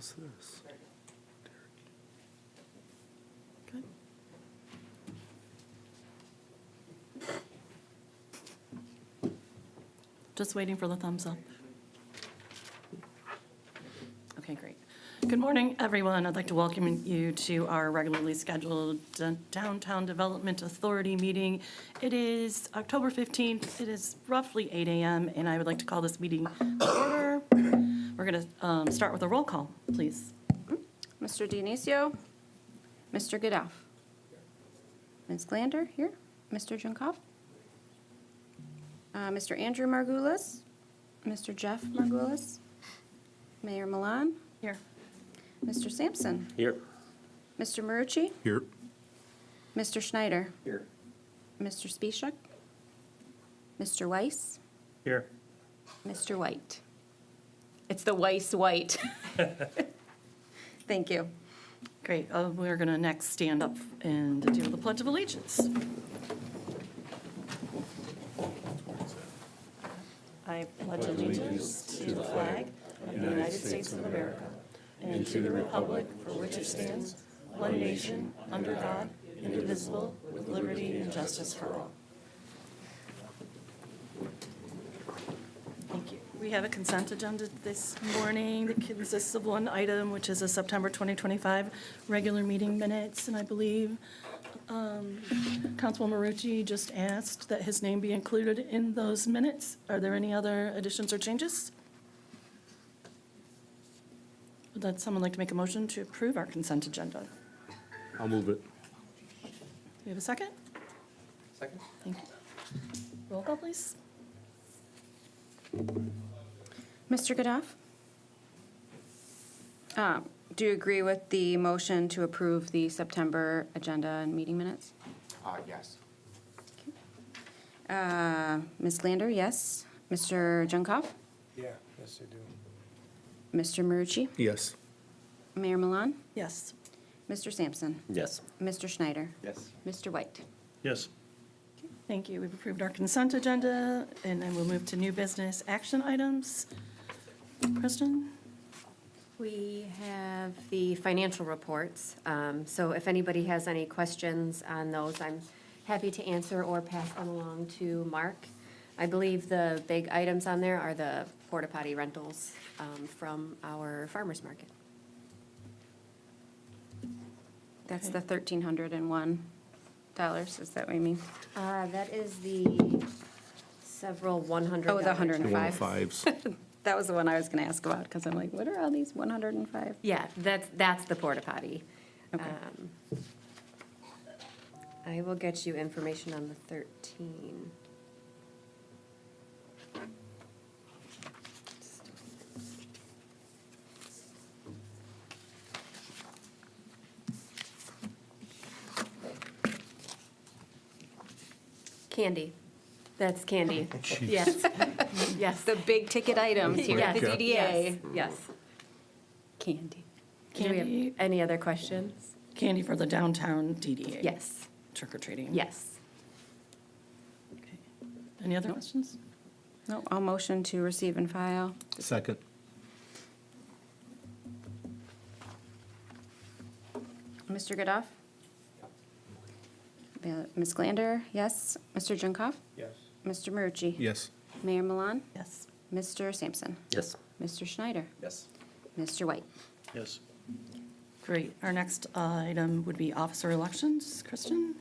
is this? Good. Just waiting for the thumbs up. Okay, great. Good morning, everyone. I'd like to welcome you to our regularly scheduled Downtown Development Authority meeting. It is October 15th. It is roughly 8 a.m., and I would like to call this meeting to order. We're going to start with a roll call, please. Mr. Dionisio. Mr. Goodoff. Ms. Glander here. Mr. Junkoff. Mr. Andrew Margulis. Mr. Jeff Margulis. Mayor Milan. Here. Mr. Sampson. Here. Mr. Marucci. Here. Mr. Schneider. Here. Mr. Spieshak. Mr. Weiss. Here. Mr. White. It's the Weiss White. Thank you. Great. We're going to next stand up and do the Pledge of Allegiance. I pledge allegiance to the flag of the United States of America and to the republic for which it stands, one nation, under God, indivisible, with liberty and justice for all. Thank you. We have a consent agenda this morning that consists of one item, which is a September 2025 regular meeting minutes, and I believe Councilman Marucci just asked that his name be included in those minutes. Are there any other additions or changes? Would someone like to make a motion to approve our consent agenda? I'll move it. Do we have a second? Second. Thank you. Roll call, please. Mr. Goodoff. Do you agree with the motion to approve the September agenda and meeting minutes? Yes. Ms. Glander, yes. Mr. Junkoff. Yeah, yes, I do. Mr. Marucci. Yes. Mayor Milan. Yes. Mr. Sampson. Yes. Mr. Schneider. Yes. Mr. White. Yes. Thank you. We've approved our consent agenda, and then we'll move to new business action items. Kristen? We have the financial reports, so if anybody has any questions on those, I'm happy to answer or pass them along to Mark. I believe the big items on there are the porta potty rentals from our farmers market. That's the $1,301. Is that what you mean? That is the several $100. Oh, the 105. Fives. That was the one I was going to ask about, because I'm like, what are all these 105? Yeah, that's the porta potty. Okay. I will get you information on the 13. Candy. That's candy. Yes. Yes. The big ticket items here at the Yes. DDA. Yes. Candy. Do we have Candy, any other questions? candy for the downtown DDA. Yes. Trick or treating. Yes. Okay. Any other questions? No, I'll motion to receive and file. Second. Mr. Goodoff? Ms. Glander, yes. Mr. Junkoff? Yes. Mr. Marucci? Yes. Mayor Milan? Yes. Mr. Sampson? Yes. Mr. Schneider? Yes. Mr. White? Yes. Great. Our next item would be officer elections. Kristen?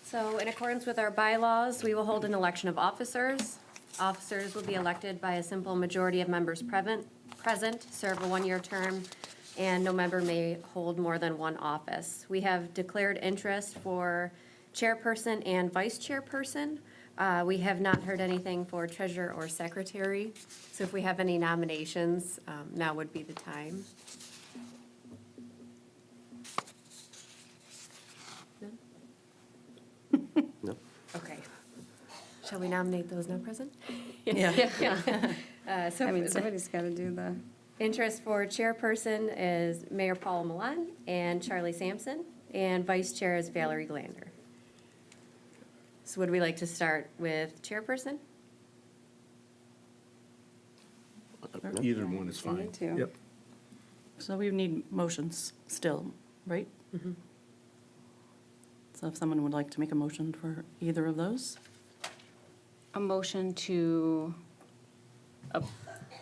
So in accordance with our bylaws, we will hold an election of officers. Officers will be elected by a simple majority of members present, serve a one-year term, and no member may hold more than one office. We have declared interest for chairperson and vice chairperson. We have not heard anything for treasurer or secretary. So if we have any nominations, now would be the time. No. Okay. Shall we nominate those not present? Yeah. So I mean, somebody's got to do the, interest for chairperson is Mayor Paul Milan and Charlie Sampson, and vice chair is Valerie Glander. So would we like to start with chairperson? Either one is you fine. need to. Yep. So we need motions still, right? So if someone would like to make a motion for either of those? A motion to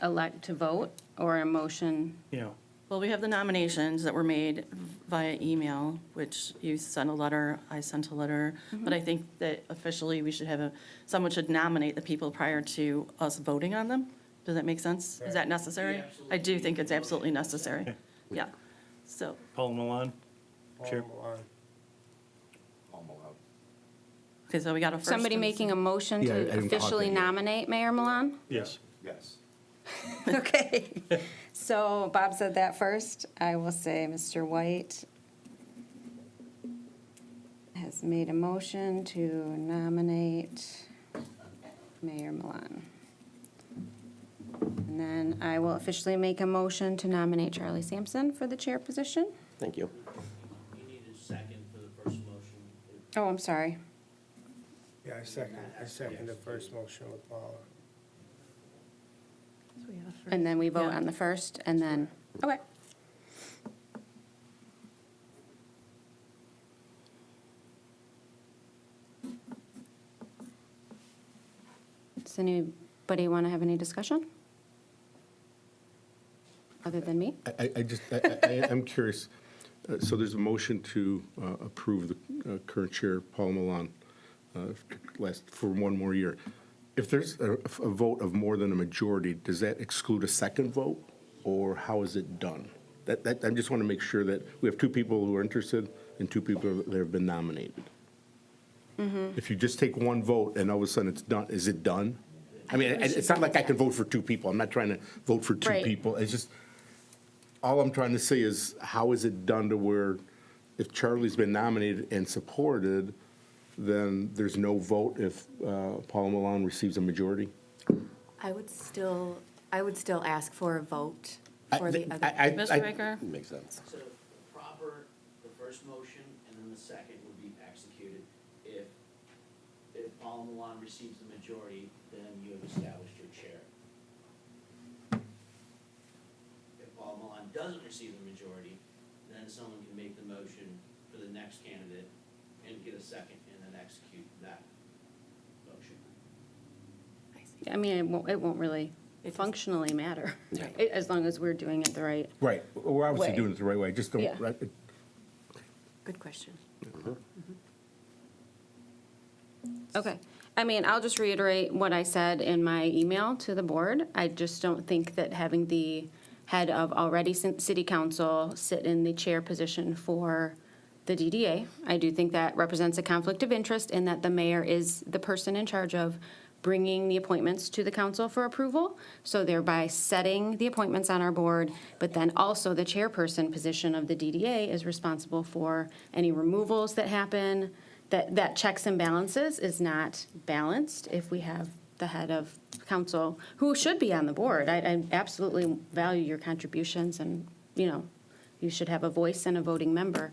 elect to vote, or a motion, Yeah. Well, we have the nominations that were made via email, which you sent a letter, I sent a letter. But I think that officially we should have someone should nominate the people prior to us voting on them. Does that make sense? Is that necessary? I do think it's absolutely necessary. Yeah. So, Paul Milan? Chair. All allowed. okay, so we got a first. somebody and a making a motion Yeah, I to didn't caught officially that yet. nominate Mayor Milan? Yes. Yes. Okay, so Bob said that first. I will say Mr. White has made a motion to nominate Mayor Milan. And then I will officially make a motion to nominate Charlie Sampson for the chair position. Thank you. You need a second for the first motion. Oh, I'm sorry. Yeah, I second the first motion with Paula. So we have a first. And then we vote Yeah. on the first, and then, okay. Does anybody want to have any discussion? Other than me? I'm curious. So there's a motion to approve the current chair, Paul Milan, for one more year. If there's a vote of more than a majority, does that exclude a second vote, or how is it done? I just want to make sure that we have two people who are interested and two people that have been nominated. If you just take one vote and all of a sudden it's done, is it done? I mean, it's not like I can vote for two people. I'm not trying to vote for two Right. people. It's just, all I'm trying to say is, how is it done to where if Charlie's been nominated and supported, then there's no vote if Paul Milan receives a majority? I would still ask for a vote for the other. Mr. Baker? Makes sense. So proper, the first motion and then the second would be executed. If Paul Milan receives the majority, then you have established your chair. If Paul Milan doesn't receive the majority, then someone can make the motion for the next candidate and get a second and then execute that motion. I mean, it won't really It just- functionally matter, Yeah. as long as we're doing it the right. Right, we're obviously Way. doing it the right way, I just don't, Yeah. Good question. Okay. I mean, I'll just reiterate what I said in my email to the board. I just don't think that having the head of already city council sit in the chair position for the DDA, I do think that represents a conflict of interest in that the mayor is the person in charge of bringing the appointments to the council for approval, so thereby setting the appointments on our board, but then also the chairperson position of the DDA is responsible for any removals that happen, that checks and balances is not balanced if we have the head of council, who should be on the board. I absolutely value your contributions, and, you should have a voice and a voting member,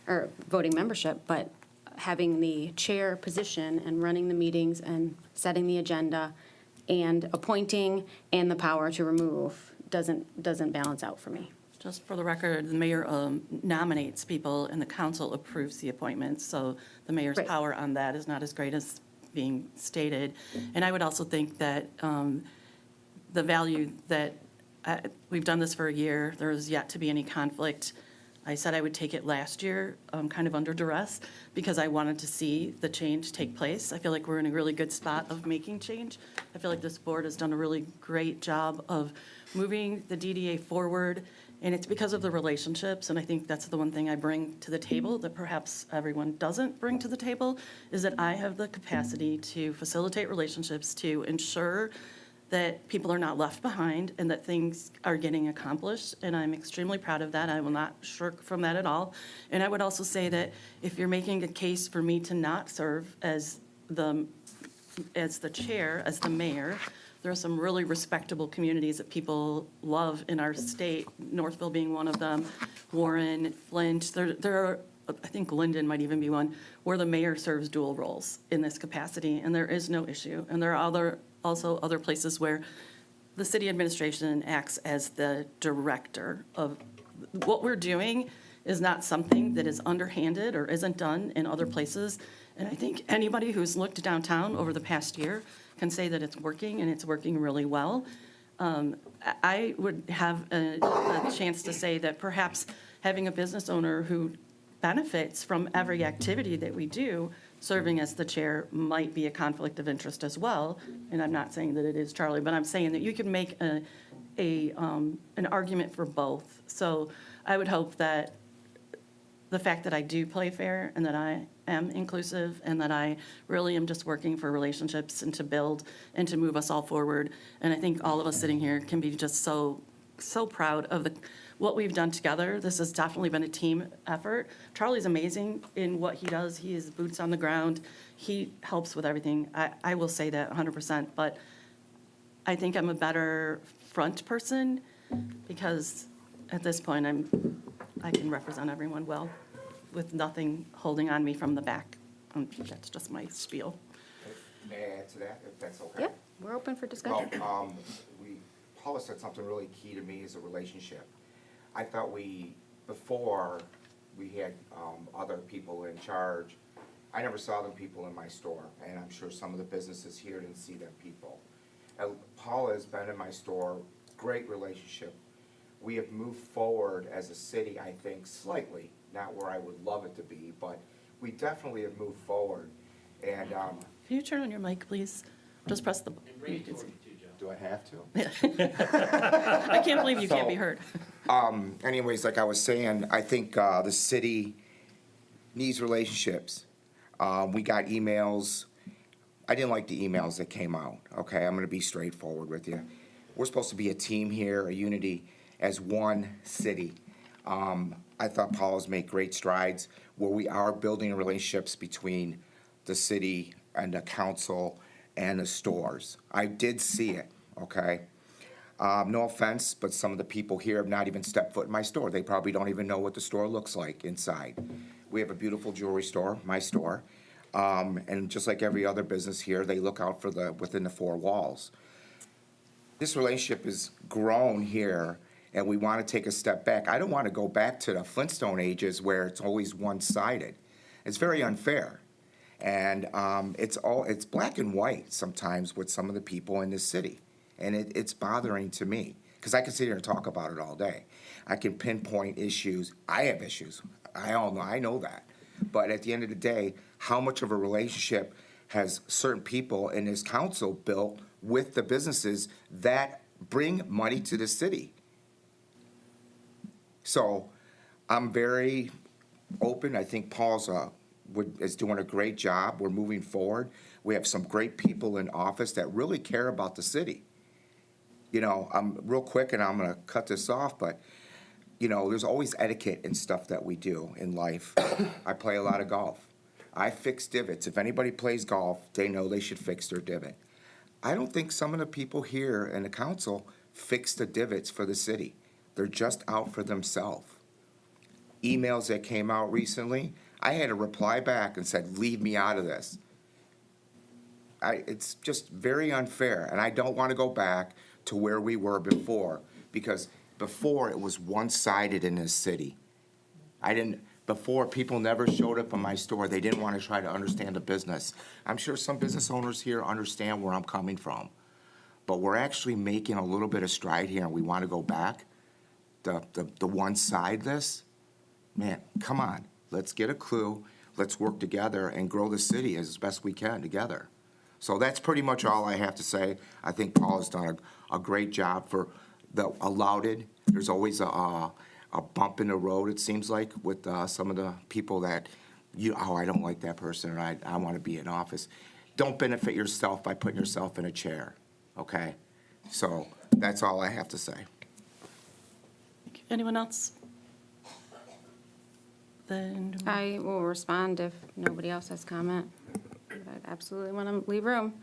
or voting membership, but having the chair position and running the meetings and setting the agenda and appointing and the power to remove doesn't balance out for me. Just for the record, the mayor nominates people and the council approves the appointments. So the mayor's Right. power on that is not as great as being stated. And I would also think that the value that, we've done this for a year, there is yet to be any conflict. I said I would take it last year, kind of under duress, because I wanted to see the change take place. I feel like we're in a really good spot of making change. I feel like this board has done a really great job of moving the DDA forward, and it's because of the relationships, and I think that's the one thing I bring to the table that perhaps everyone doesn't bring to the table, is that I have the capacity to facilitate relationships, to ensure that people are not left behind and that things are getting accomplished, and I'm extremely proud of that. I will not shirk from that at all. And I would also say that if you're making a case for me to not serve as the chair, as the mayor, there are some really respectable communities that people love in our state, Northville being one of them, Warren, Flint. There are, I think Linden might even be one, where the mayor serves dual roles in this capacity, and there is no issue. And there are also other places where the city administration acts as the director of what we're doing is not something that is underhanded or isn't done in other places. And I think anybody who's looked downtown over the past year can say that it's working, and it's working really well. I would have a chance to say that perhaps having a business owner who benefits from every activity that we do, serving as the chair might be a conflict of interest as well. And I'm not saying that it is, Charlie, but I'm saying that you could make an argument for both. So I would hope that the fact that I do play fair and that I am inclusive and that I really am just working for relationships and to build and to move us all forward. And I think all of us sitting here can be just so proud of what we've done together. This has definitely been a team effort. Charlie's amazing in what he does. He is boots on the ground. He helps with everything. I will say that 100%, but I think I'm a better front person because at this point I can represent everyone well with nothing holding on me from the back. That's just my spiel. May I add to that, if that's okay? Yeah, we're open for discussion. Well, Paula said something really key to me is a relationship. I thought before we had other people in charge, I never saw them people in my store, and I'm sure some of the businesses here didn't see them people. Paula has been in my store, great relationship. We have moved forward as a city, I think, slightly, not where I would love it to be, but we definitely have moved forward. And Can you turn on your mic, please? Just press the. And bring it toward you too, Joe. do I have to? I can't believe you can't be So- heard. Anyways, like I was saying, I think the city needs relationships. We got emails. I didn't like the emails that came out, okay? I'm gonna be straightforward with you. We're supposed to be a team here, a unity, as one city. I thought Paula's made great strides where we are building relationships between the city and the council and the stores. I did see it, okay? No offense, but some of the people here have not even stepped foot in my store. They probably don't even know what the store looks like inside. We have a beautiful jewelry store, my store, and just like every other business here, they look out for within the four walls. This relationship has grown here, and we want to take a step back. I don't want to go back to the Flintstone ages where it's always one-sided. It's very unfair. And it's black and white sometimes with some of the people in this city. And it's bothering to me, because I can sit here and talk about it all day. I can pinpoint issues. I have issues. I know that. But at the end of the day, how much of a relationship has certain people in this council built with the businesses that bring money to the city? So I'm very open. I think Paul's is doing a great job. We're moving forward. We have some great people in office that really care about the city. You know, I'm real quick, and I'm gonna cut this off, but, you know, there's always etiquette and stuff that we do in life. I play a lot of golf. I fix divots. If anybody plays golf, they know they should fix their divot. I don't think some of the people here in the council fix the divots for the city. They're just out for themselves. Emails that came out recently, I had to reply back and said, leave me out of this. It's just very unfair, and I don't want to go back to where we were before, because before it was one-sided in this city. Before, people never showed up in my store. They didn't want to try to understand the business. I'm sure some business owners here understand where I'm coming from, but we're actually making a little bit of stride here, and we want to go back. The one-sideness, man, come on. Let's get a clue. Let's work together and grow the city as best we can together. So that's pretty much all I have to say. I think Paul has done a great job for allowed it. There's always a bump in the road, it seems like, with some of the people that, I don't like that person, or I want to be in office. Don't benefit yourself by putting yourself in a chair, okay? So that's all I have to say. Anyone else? Then, I will respond if nobody else has comment. I absolutely want to leave room.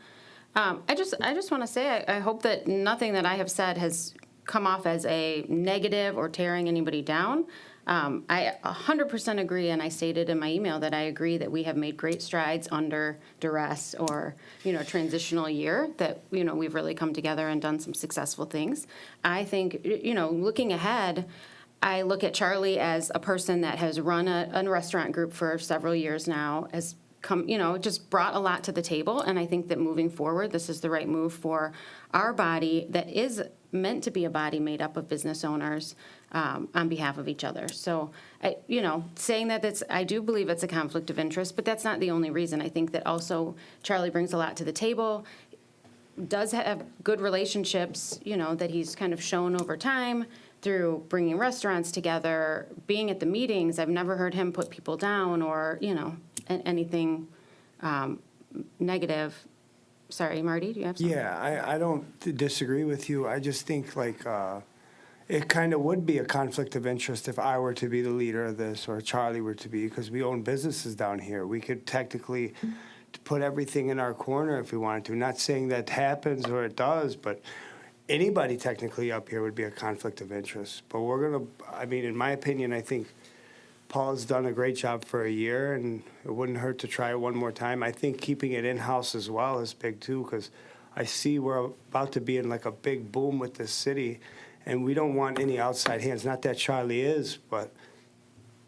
I just want to say, I hope that nothing that I have said has come off as a negative or tearing anybody down. I 100% agree, and I stated in my email that I agree that we have made great strides under duress or, transitional year, that, we've really come together and done some successful things. I think, looking ahead, I look at Charlie as a person that has run a restaurant group for several years now, has come, just brought a lot to the table. And I think that moving forward, this is the right move for our body that is meant to be a body made up of business owners on behalf of each other. So, saying that I do believe it's a conflict of interest, but that's not the only reason. I think that also Charlie brings a lot to the table, does have good relationships, that he's kind of shown over time through bringing restaurants together, being at the meetings. I've never heard him put people down or, anything negative. Sorry, Marty, do you have something? Yeah, I don't disagree with you. I just think it kind of would be a conflict of interest if I were to be the leader of this or Charlie were to be, because we own businesses down here. We could technically put everything in our corner if we wanted to. Not saying that happens or it does, but anybody technically up here would be a conflict of interest. But in my opinion, I think Paul's done a great job for a year, and it wouldn't hurt to try it one more time. I think keeping it in-house as well is big too, because I see we're about to be in like a big boom with this city, and we don't want any outside hands. Not that Charlie is, but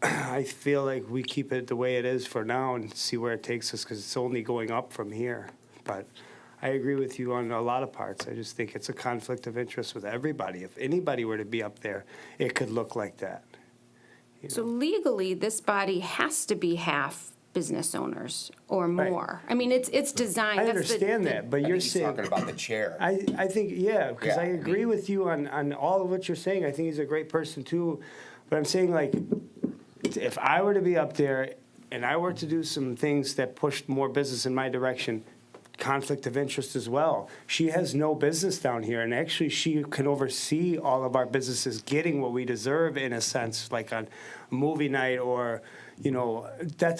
I feel like we keep it the way it is for now and see where it takes us, because it's only going up from here. But I agree with you on a lot of parts. I just think it's a conflict of interest with everybody. If anybody were to be up there, it could look like that. So legally, this body has to be half business owners or Right. more. I mean, it's designed. I that's the- understand that, but I you're think he's saying. talking about the chair. I think, yeah, because Yeah, I I agree mean- with you on all of what you're saying. I think he's a great person too. But I'm saying, like, if I were to be up there and I were to do some things that pushed more business in my direction, conflict of interest as well. She has no business down here, and actually she can oversee all of our businesses getting what we deserve in a sense, like on movie night or,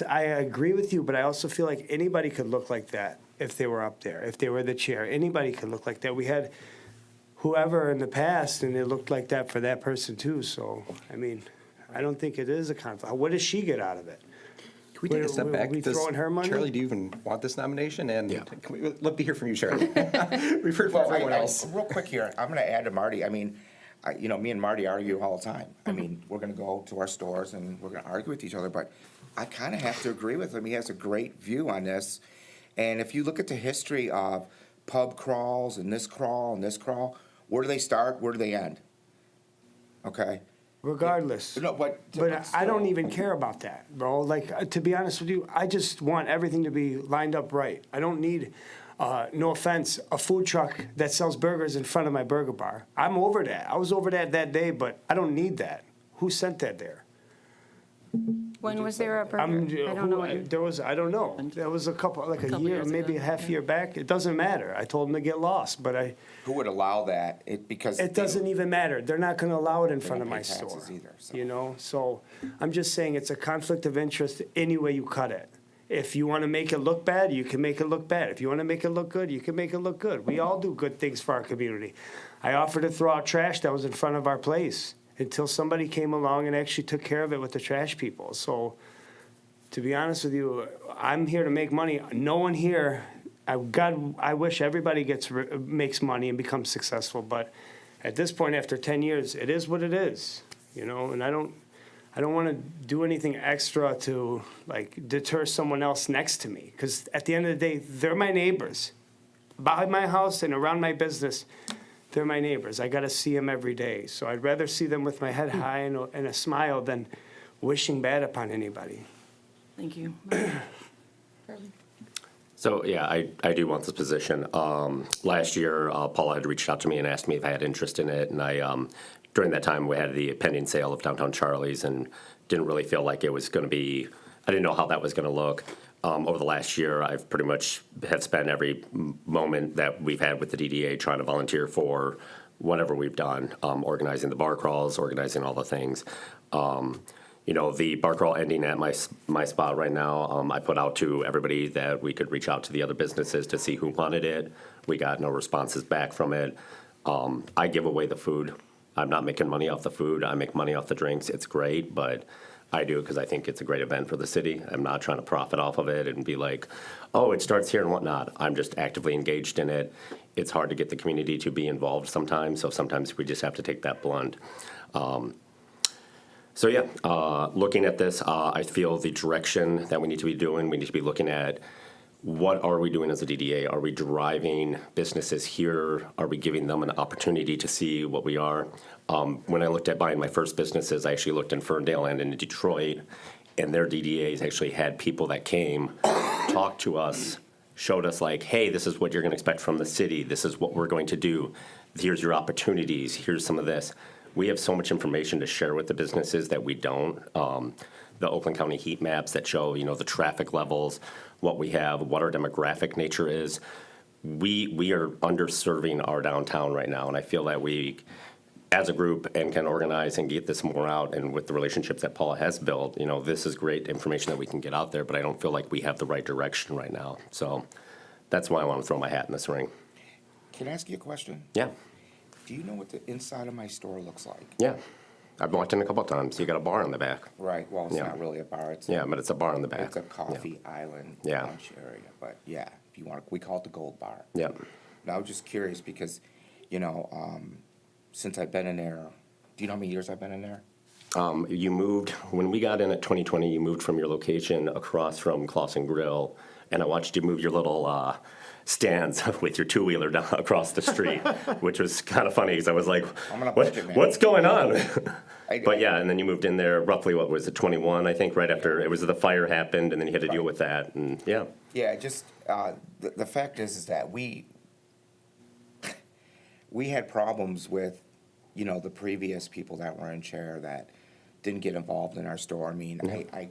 I agree with you, but I also feel like anybody could look like that if they were up there, if they were the chair. Anybody could look like that. We had whoever in the past, and it looked like that for that person too. So, I don't think it is a conflict. What does she get out of it? Can we take a step back? We throwing her money? Charlie, do you even want this nomination? And Yeah. we'd love to hear from you, Charlie. We've heard from Well, everyone else. real quick here, I'm gonna add to Marty, me and Marty argue all the time. We're gonna go to our stores and we're gonna argue with each other, but I kinda have to agree with him. He has a great view on this. And if you look at the history of pub crawls and this crawl, where do they start, where do they end? Okay? Regardless. No, but I don't even care about that, bro. Like, to be honest with you, I just want everything to be lined up right. I don't need, no offense, a food truck that sells burgers in front of my burger bar. I'm over that. I was over that day, but I don't need that. Who sent that there? When was there a burger? I don't know. I don't know. There was a couple, like a year, years maybe a ago, half year back. It doesn't matter. I told them to get lost, but Who would allow that? Because. it doesn't even matter. They're not gonna allow it in front of don't my pay store. taxes either, so. So I'm just saying it's a conflict of interest any way you cut it. If you wanna make it look bad, you can make it look bad. If you wanna make it look good, you can make it look good. We all do good things for our community. I offered to throw out trash that was in front of our place until somebody came along and actually took care of it with the trash people. So, to be honest with you, I'm here to make money. No one here, I wish everybody makes money and becomes successful, but at this point, after 10 years, it is what it is, and I don't want to do anything extra to, like, deter someone else next to me, because at the end of the day, they're my neighbors. By my house and around my business, they're my neighbors. I got to see them every day, so I'd rather see them with my head high and a smile than wishing bad upon anybody. Thank you. So, yeah, I do want this position. Last year, Paula had reached out to me and asked me if I had interest in it, and during that time, we had the pending sale of Downtown Charlie's and didn't really feel like it was going to be, I didn't know how that was going to look. Over the last year, I've pretty much have spent every moment that we've had with the DDA trying to volunteer for whatever we've done, organizing the bar crawls, organizing all the things. The bar crawl ending at my spot right now, I put out to everybody that we could reach out to the other businesses to see who wanted it. We got no responses back from it. I give away the food. I'm not making money off the food. I make money off the drinks. It's great, but I do it because I think it's a great event for the city. I'm not trying to profit off of it and be like, oh, it starts here and whatnot. I'm just actively engaged in it. It's hard to get the community to be involved sometimes, so sometimes we just have to take that blunt. So yeah, looking at this, I feel the direction that we need to be doing, we need to be looking at what are we doing as a DDA? Are we driving businesses here? Are we giving them an opportunity to see what we are? When I looked at buying my first businesses, I actually looked in Ferndale and in Detroit, and their DDAs actually had people that came, talked to us, showed us like, hey, this is what you're going to expect from the city. This is what we're going to do. Here's your opportunities. Here's some of this. We have so much information to share with the businesses that we don't. The Oakland County heat maps that show, the traffic levels, what we have, what our demographic nature is. We are underserving our downtown right now, and I feel that we, as a group, and can organize and get this more out, and with the relationships that Paula has built, this is great information that we can get out there, but I don't feel like we have the right direction right now. So that's why I want to throw my hat in this ring. Can I ask you a question? Yeah, Do you know what the inside of my store looks like? yeah. I've walked in a couple of times. You got a bar in the back. Right, well, it's Yeah. not really a bar, it's Yeah, but it's a bar in the back. it's a coffee island Yeah. lunch area, but yeah, if you want, we call it the Gold Bar. Yeah. Now, I was just curious because, since I've been in there, do you know how many years I've been in there? You moved, when we got in at 2020, you moved from your location across from Clausen Grill, and I watched you move your little stands with your two-wheeler down across the street, which was kind of funny, because I was like, I'm on a budget, man." what's going on? I- But yeah, and then you moved in there roughly, what was it, 21, I think, right after, it was the fire happened, and then you had to deal with that, and yeah. Yeah, just, the fact is that we had problems with, the previous people that were in chair that didn't get involved in our store. I mean, I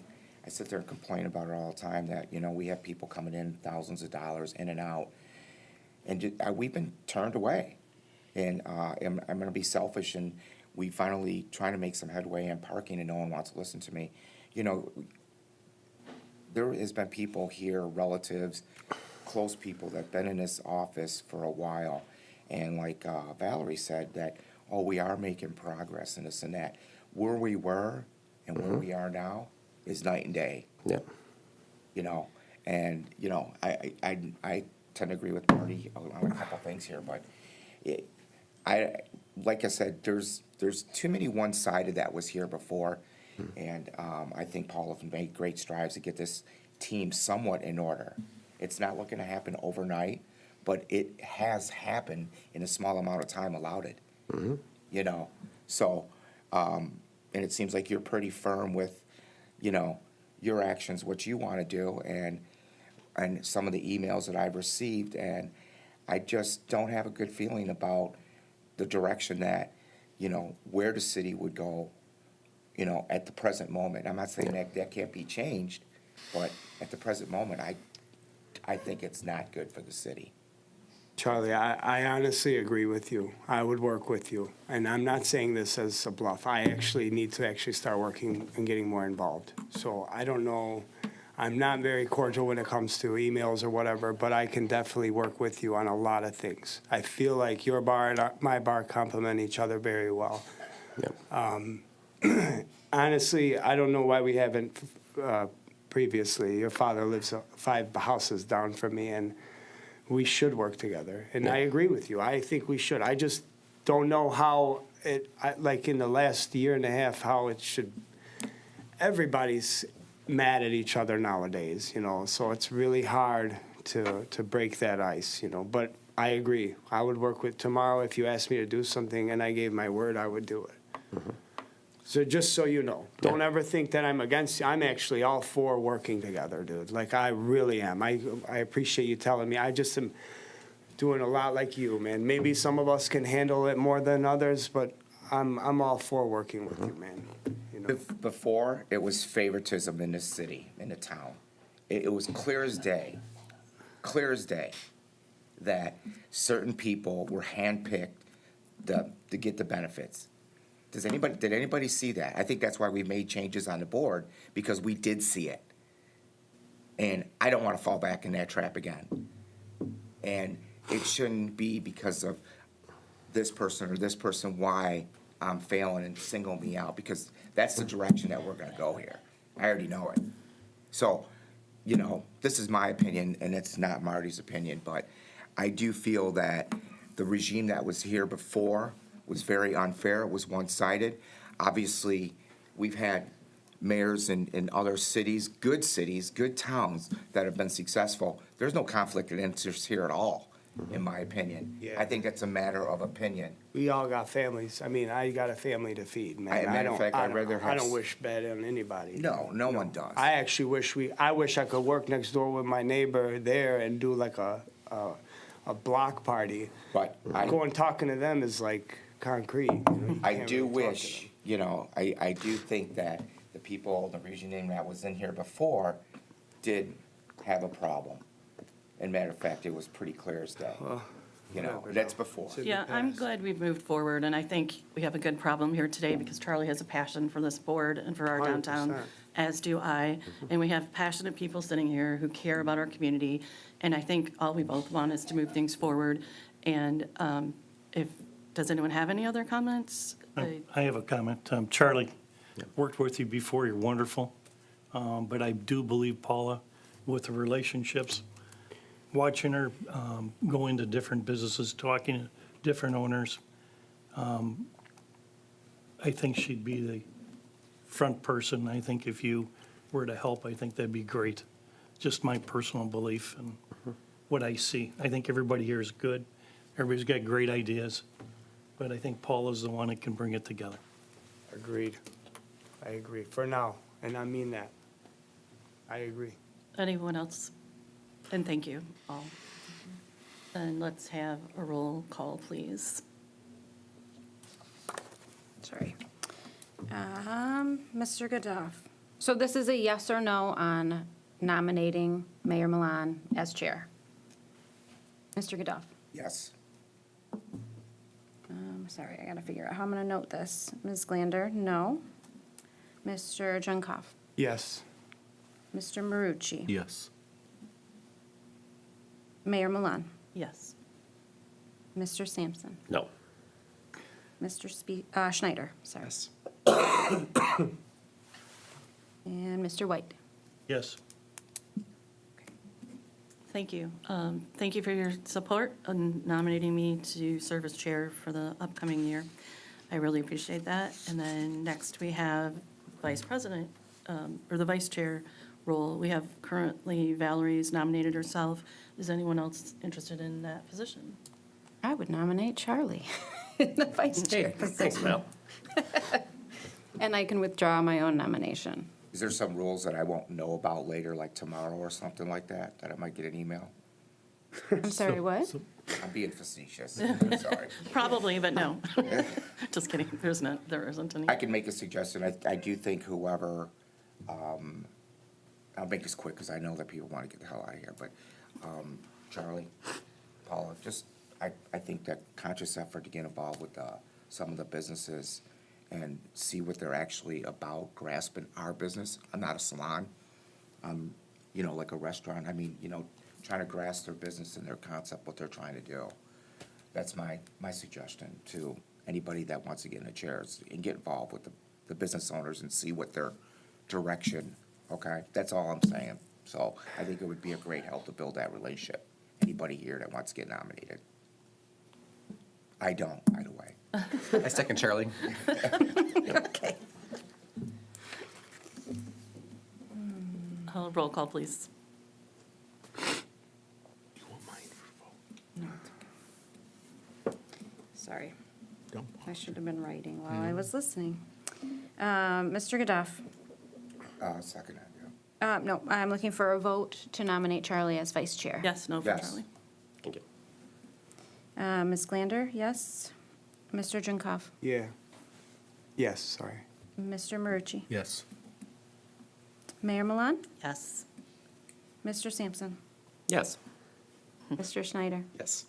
sit there and complain about it all the time that, we have people coming in thousands of dollars in and out, and we've been turned away. And I'm gonna be selfish, and we finally trying to make some headway in parking, and no one wants to listen to me. There has been people here, relatives, close people that have been in this office for a while, and like Valerie said, that, oh, we are making progress and this and that. Where we were and where we are now is night and day. Yeah. And I tend to agree with Marty on a couple things here, but like I said, there's too many one-sided that was here before, and I think Paul have made great strides to get this team somewhat in order. It's not looking to happen overnight, but it has happened in a small amount of time allowed it. So, and it seems like you're pretty firm with, your actions, what you want to do, and some of the emails that I've received, and I just don't have a good feeling about the direction that, where the city would go, at the present moment. I'm not saying that can't be changed, but at the present moment, I think it's not good for the city. Charlie, I honestly agree with you. I would work with you. And I'm not saying this as a bluff. I actually need to start working and getting more involved. So I don't know. I'm not very cordial when it comes to emails or whatever, but I can definitely work with you on a lot of things. I feel like your bar and my bar complement each other very well. Honestly, I don't know why we haven't previously. Your father lives 5 houses down from me, and we should work together. And I agree with you. I think we should. I just don't know how like in the last year and a half, how it should. Everybody's mad at each other nowadays, so it's really hard to break that ice, But I agree. I would work with tomorrow. If you asked me to do something and I gave my word, I would do it. So just so you know, don't ever think that I'm against you. I'm actually all for working together, dude. Like, I really am. I appreciate you telling me. I just am doing a lot like you, man. Maybe some of us can handle it more than others, but I'm all for working with you, man. Before, it was favoritism in the city, in the town. It was clear as day, that certain people were handpicked to get the benefits. Did anybody see that? I think that's why we made changes on the board, because we did see it. And I don't want to fall back in that trap again. And it shouldn't be because of this person or this person why I'm failing and single me out, because that's the direction that we're going to go here. I already know it. So, this is my opinion, and it's not Marty's opinion, but I do feel that the regime that was here before was very unfair. It was one-sided. Obviously, we've had mayors in other cities, good towns that have been successful. There's no conflict of interest here at all, in my opinion. Yeah. I think that's a matter of opinion. We all got families. I mean, I got a family to feed, man. Matter of fact, I'd rather I have don't wish bad on anybody. No, no one does. I actually wish I could work next door with my neighbor there and do like a block party. But I- Going talking to them is like concrete. You know, you I can't do really talk to wish, them. you know, I do think that the people, the region that was in here before did have a problem. And matter of fact, it was pretty clear as day. You know, whatever. that's before. It's in the Yeah, I'm past. glad we've moved forward, and I think we have a good problem here today because Charlie has a passion for this board and for our downtown, 100%. as do I. And we have passionate people sitting here who care about our community, and I think all we both want is to move things forward. And does anyone have any other comments? I have a comment. Charlie, worked with you before, you're wonderful. But I do believe Paula, with the relationships, watching her go into different businesses, talking to different owners, I think she'd be the front person. I think if you were to help, I think that'd be great. Just my personal belief and what I see. I think everybody here is good. Everybody's got great ideas, but I think Paula's the one that can bring it together. Agreed. I agree. For now, and I mean that. I agree. Anyone else? And thank you all. Then let's have a roll call, please. Sorry. Mr. Godoff. So this is a yes or no on nominating Mayor Milan as chair. Mr. Godoff. Yes. Sorry, I gotta figure out how I'm gonna note this. Ms. Glander, no. Mr. Junkoff. Yes. Mr. Marucci. Yes. Mayor Milan. Yes. Mr. Sampson. No. Mr. Schneider, sorry. Yes. And Mr. White. Yes. Thank you. Thank you for your support in nominating me to serve as chair for the upcoming year. I really appreciate that. And then next, we have vice president, or the vice chair role. We have currently Valerie's nominated herself. Is anyone else interested in that position? I would nominate Charlie in the vice chair Thanks, position. Mel. And I can withdraw my own nomination. Is there some rules that I won't know about later, like tomorrow or something like that, that I might get an email? I'm sorry, what? I'm being facetious. I'm sorry. Probably, but no. Just kidding. There isn't any. I can make a suggestion. I do think whoever, I'll make this quick because I know that people want to get the hell out of here, but Charlie, Paula, just, I think that conscious effort to get involved with some of the businesses and see what they're actually about, grasping our business. I'm not a salon. I'm, like a restaurant. I mean, trying to grasp their business and their concept, what they're trying to do. That's my suggestion to anybody that wants to get in the chairs and get involved with the business owners and see what their direction, okay? That's all I'm saying. So I think it would be a great help to build that relationship. Anybody here that wants to get nominated? I don't, by the way. I second Charlie. Okay. Roll call, please. Sorry. Don't. I should have been writing while I was listening. Mr. Godoff. Second, yeah. No, I'm looking for a vote to nominate Charlie as vice chair. Yes, no for Yes. Charlie. Thank you. Ms. Glander, yes. Mr. Junkoff. Yeah. Yes, sorry. Mr. Marucci. Yes. Mayor Milan. Yes. Mr. Sampson. Yes. Mr. Schneider. Yes.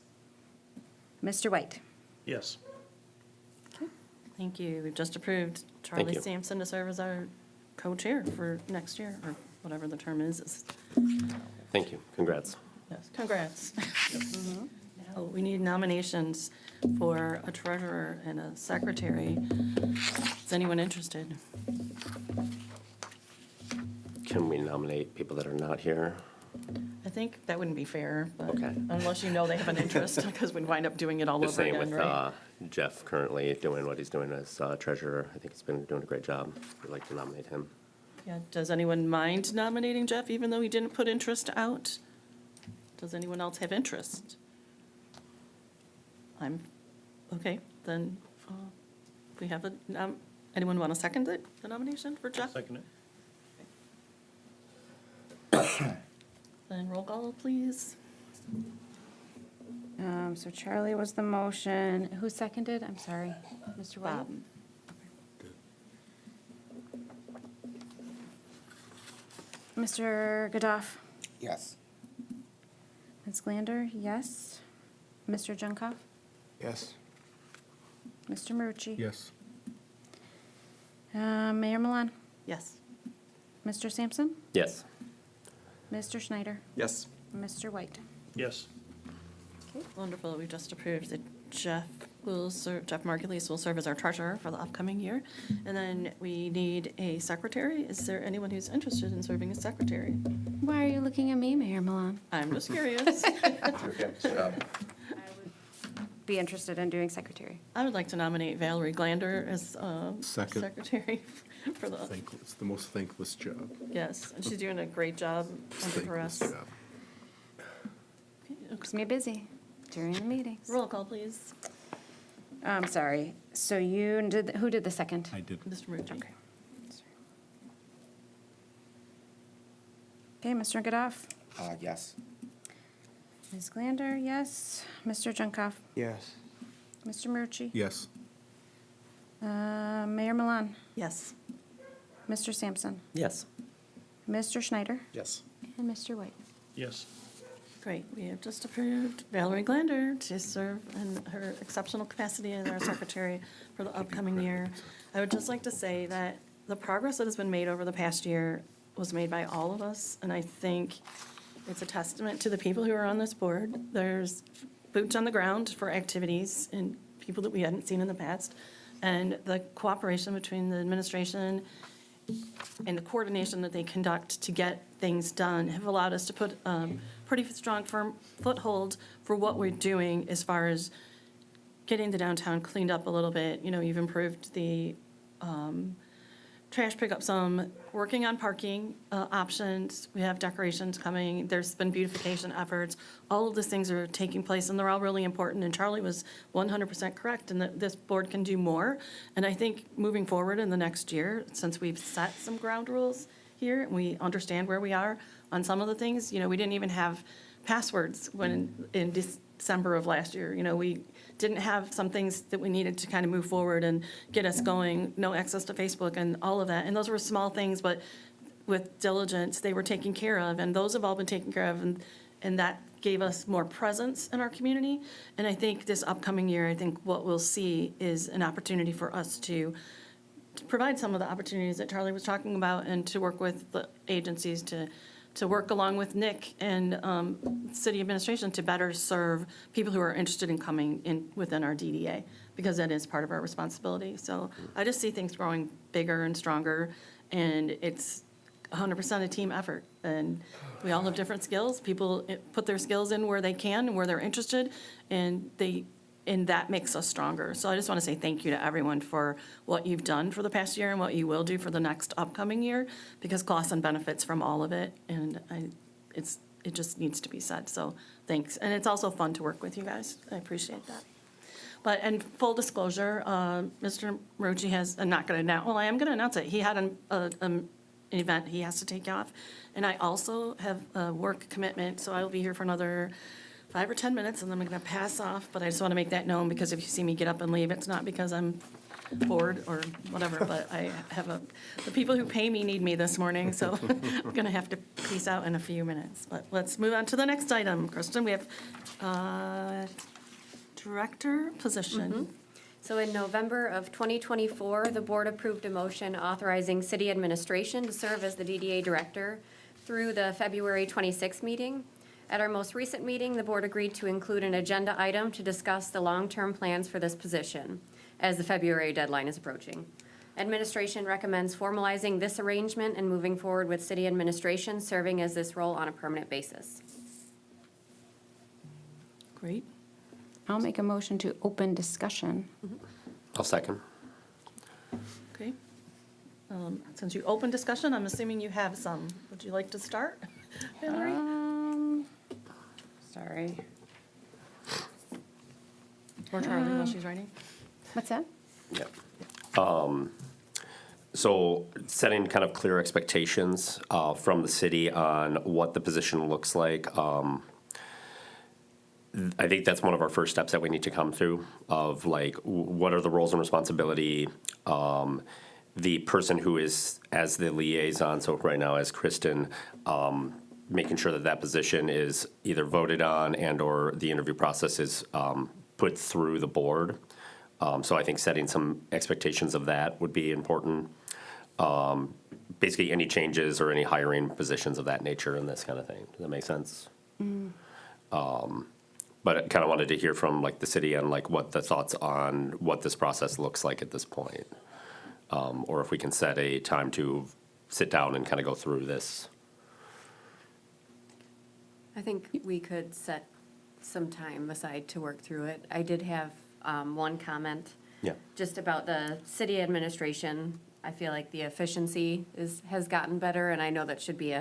Mr. White. Yes. Thank you. We've just approved Charlie you. Sampson to serve as our co-chair for next year, or whatever the term is. Thank you. Congrats. Yes, congrats. Now, we need nominations for a treasurer and a secretary. Is anyone interested? Can we nominate people that are not here? I think that wouldn't be fair, but Okay. unless you know they have an interest, because we'd wind up doing it all The over same again, with right? Jeff currently doing what he's doing as treasurer. I think he's been doing a great job. We'd like to nominate him. Yeah, does anyone mind nominating Jeff, even though he didn't put interest out? Does anyone else have interest? Okay, then, we have anyone want to second it, the nomination for Jeff? Second it. Then roll call, please. So Charlie was the motion. Who seconded? I'm sorry. Mr. White? Bob. Mr. Godoff? Yes. Ms. Glander, yes. Mr. Junkoff? Yes. Mr. Marucci? Yes. Mayor Milan? Yes. Mr. Sampson? Yes. Mr. Schneider? Yes. Mr. White? Yes. Wonderful, we just approved that Jeff Margulies will serve as our treasurer for the upcoming year. And then we need a secretary. Is there anyone who's interested in serving as secretary? Why are you looking at me, Mayor Milan? I'm just curious. Be interested in doing secretary. I would like to nominate Valerie Glander as Second. secretary for the, It's the most thankless job. yes, and she's doing a great job under Thankless duress. job. Keeps me busy during the meetings. Roll call, please. I'm sorry. So you did, who did the second? I did. Mr. Marucci. Okay. Okay, Mr. Godoff? Yes. Ms. Glander, yes. Mr. Junkoff? Yes. Mr. Marucci? Yes. Mayor Milan? Yes. Mr. Sampson? Yes. Mr. Schneider? Yes. And Mr. White? Yes. Great, we have just approved Valerie Glander to serve in her exceptional capacity as our secretary for the upcoming year. I would just like to say that the progress that has been made over the past year was made by all of us, and I think it's a testament to the people who are on this board. There's boots on the ground for activities and people that we hadn't seen in the past, and the cooperation between the administration and the coordination that they conduct to get things done have allowed us to put pretty strong, firm foothold for what we're doing as far as getting the downtown cleaned up a little bit. You know, you've improved the trash pickup some, working on parking options. We have decorations coming. There's been beautification efforts. All of these things are taking place, and they're all really important. And Charlie was 100% correct in that this board can do more. And I think moving forward in the next year, since we've set some ground rules here, and we understand where we are on some of the things, you know, we didn't even have passwords when in December of last year. You know, we didn't have some things that we needed to kind of move forward and get us going, no access to Facebook and all of that. And those were small things, but with diligence, they were taken care of, and those have all been taken care of, and that gave us more presence in our community. And I think this upcoming year, I think what we'll see is an opportunity for us to provide some of the opportunities that Charlie was talking about, and to work with the agencies to work along with Nick and city administration to better serve people who are interested in coming in within our DDA, because that is part of our responsibility. So I just see things growing bigger and stronger, and it's 100% a team effort. And we all have different skills. People put their skills in where they can and where they're interested, and that makes us stronger. So I just want to say thank you to everyone for what you've done for the past year and what you will do for the next upcoming year, because Clausen benefits from all of it, and it just needs to be said. So thanks. And it's also fun to work with you guys. I appreciate that. But, and full disclosure, Mr. Marucci has, I'm not going to announce, well, I am going to announce it. He had an event he has to take off. And I also have a work commitment, so I will be here for another 5 or 10 minutes, and then I'm going to pass off. But I just want to make that known, because if you see me get up and leave, it's not because I'm bored or whatever, but I have the people who pay me need me this morning, so I'm going to have to peace out in a few minutes. But let's move on to the next item. Kristen, we have director position. So in November of 2024, the board approved a motion authorizing city administration to serve as the DDA director through the February 26th meeting. At our most recent meeting, the board agreed to include an agenda item to discuss the long-term plans for this position, as the February deadline is approaching. Administration recommends formalizing this arrangement and moving forward with city administration serving as this role on a permanent basis. Great. I'll make a motion to open discussion. I'll second. Okay. Since you opened discussion, I'm assuming you have some. Would you like to start, Hillary? Sorry. Or Charlie, while she's writing? What's that? Yep. So setting kind of clear expectations from the city on what the position looks like. I think that's one of our first steps that we need to come through of like, what are the roles and responsibility? The person who is as the liaison, so right now as Kristen, making sure that that position is either voted on and or the interview process is put through the board. So I think setting some expectations of that would be important. Basically, any changes or any hiring positions of that nature and this kind of thing. Does that make sense? But I kind of wanted to hear from like the city and like what the thoughts on what this process looks like at this point. Or if we can set a time to sit down and kind of go through this. I think we could set some time aside to work through it. I did have one comment. Yeah. Just about the city administration. I feel like the efficiency has gotten better, and I know that should be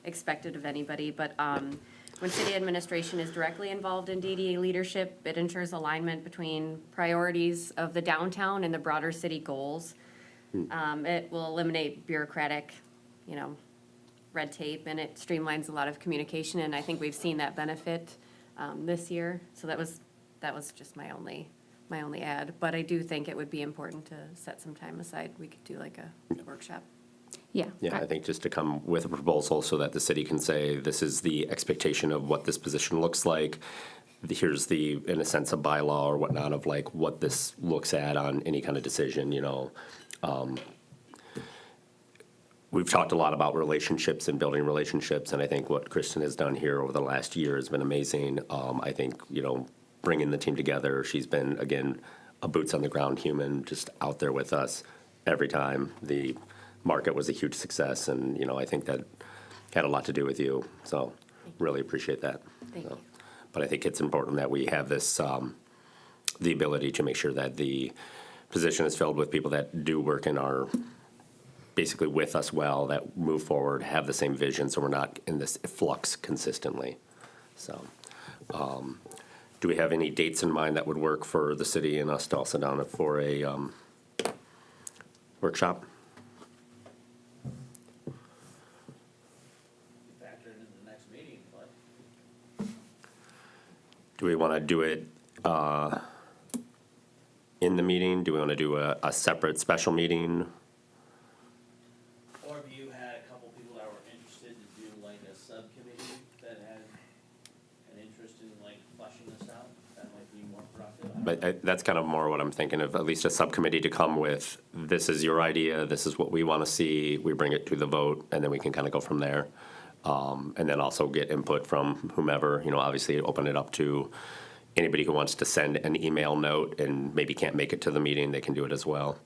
expected of anybody, but when city administration is directly involved in DDA leadership, it ensures alignment between priorities of the downtown and the broader city goals. It will eliminate bureaucratic, red tape, and it streamlines a lot of communication, and I think we've seen that benefit this year. So that was just my only add, but I do think it would be important to set some time aside. We could do like a workshop. Yeah. Yeah, I think just to come with a proposal so that the city can say, this is the expectation of what this position looks like. Here's the, in a sense, a bylaw or whatnot of like what this looks at on any kind of decision, We've talked a lot about relationships and building relationships, and I think what Kristen has done here over the last year has been amazing. I think, bringing the team together, she's been, again, a boots on the ground human, just out there with us every time. The market was a huge success, and, I think that had a lot to do with you. So really appreciate that. Thank you. But I think it's important that we have this, the ability to make sure that the position is filled with people that do work in our, basically with us well, that move forward, have the same vision, so we're not in this flux consistently. So, do we have any dates in mind that would work for the city and us to all sit down for a workshop? Factor it into the next meeting, but Do we want to do it in the meeting? Do we want to do a separate special meeting? or if you had a couple people that were interested to do like a subcommittee that had an interest in like fleshing this out, that might be more productive. But that's kind of more what I'm thinking of, at least a subcommittee to come with, this is your idea, this is what we want to see, we bring it to the vote, and then we can kind of go from there. And then also get input from whomever, obviously open it up to anybody who wants to send an email note and maybe can't make it to the meeting, they can do it as well.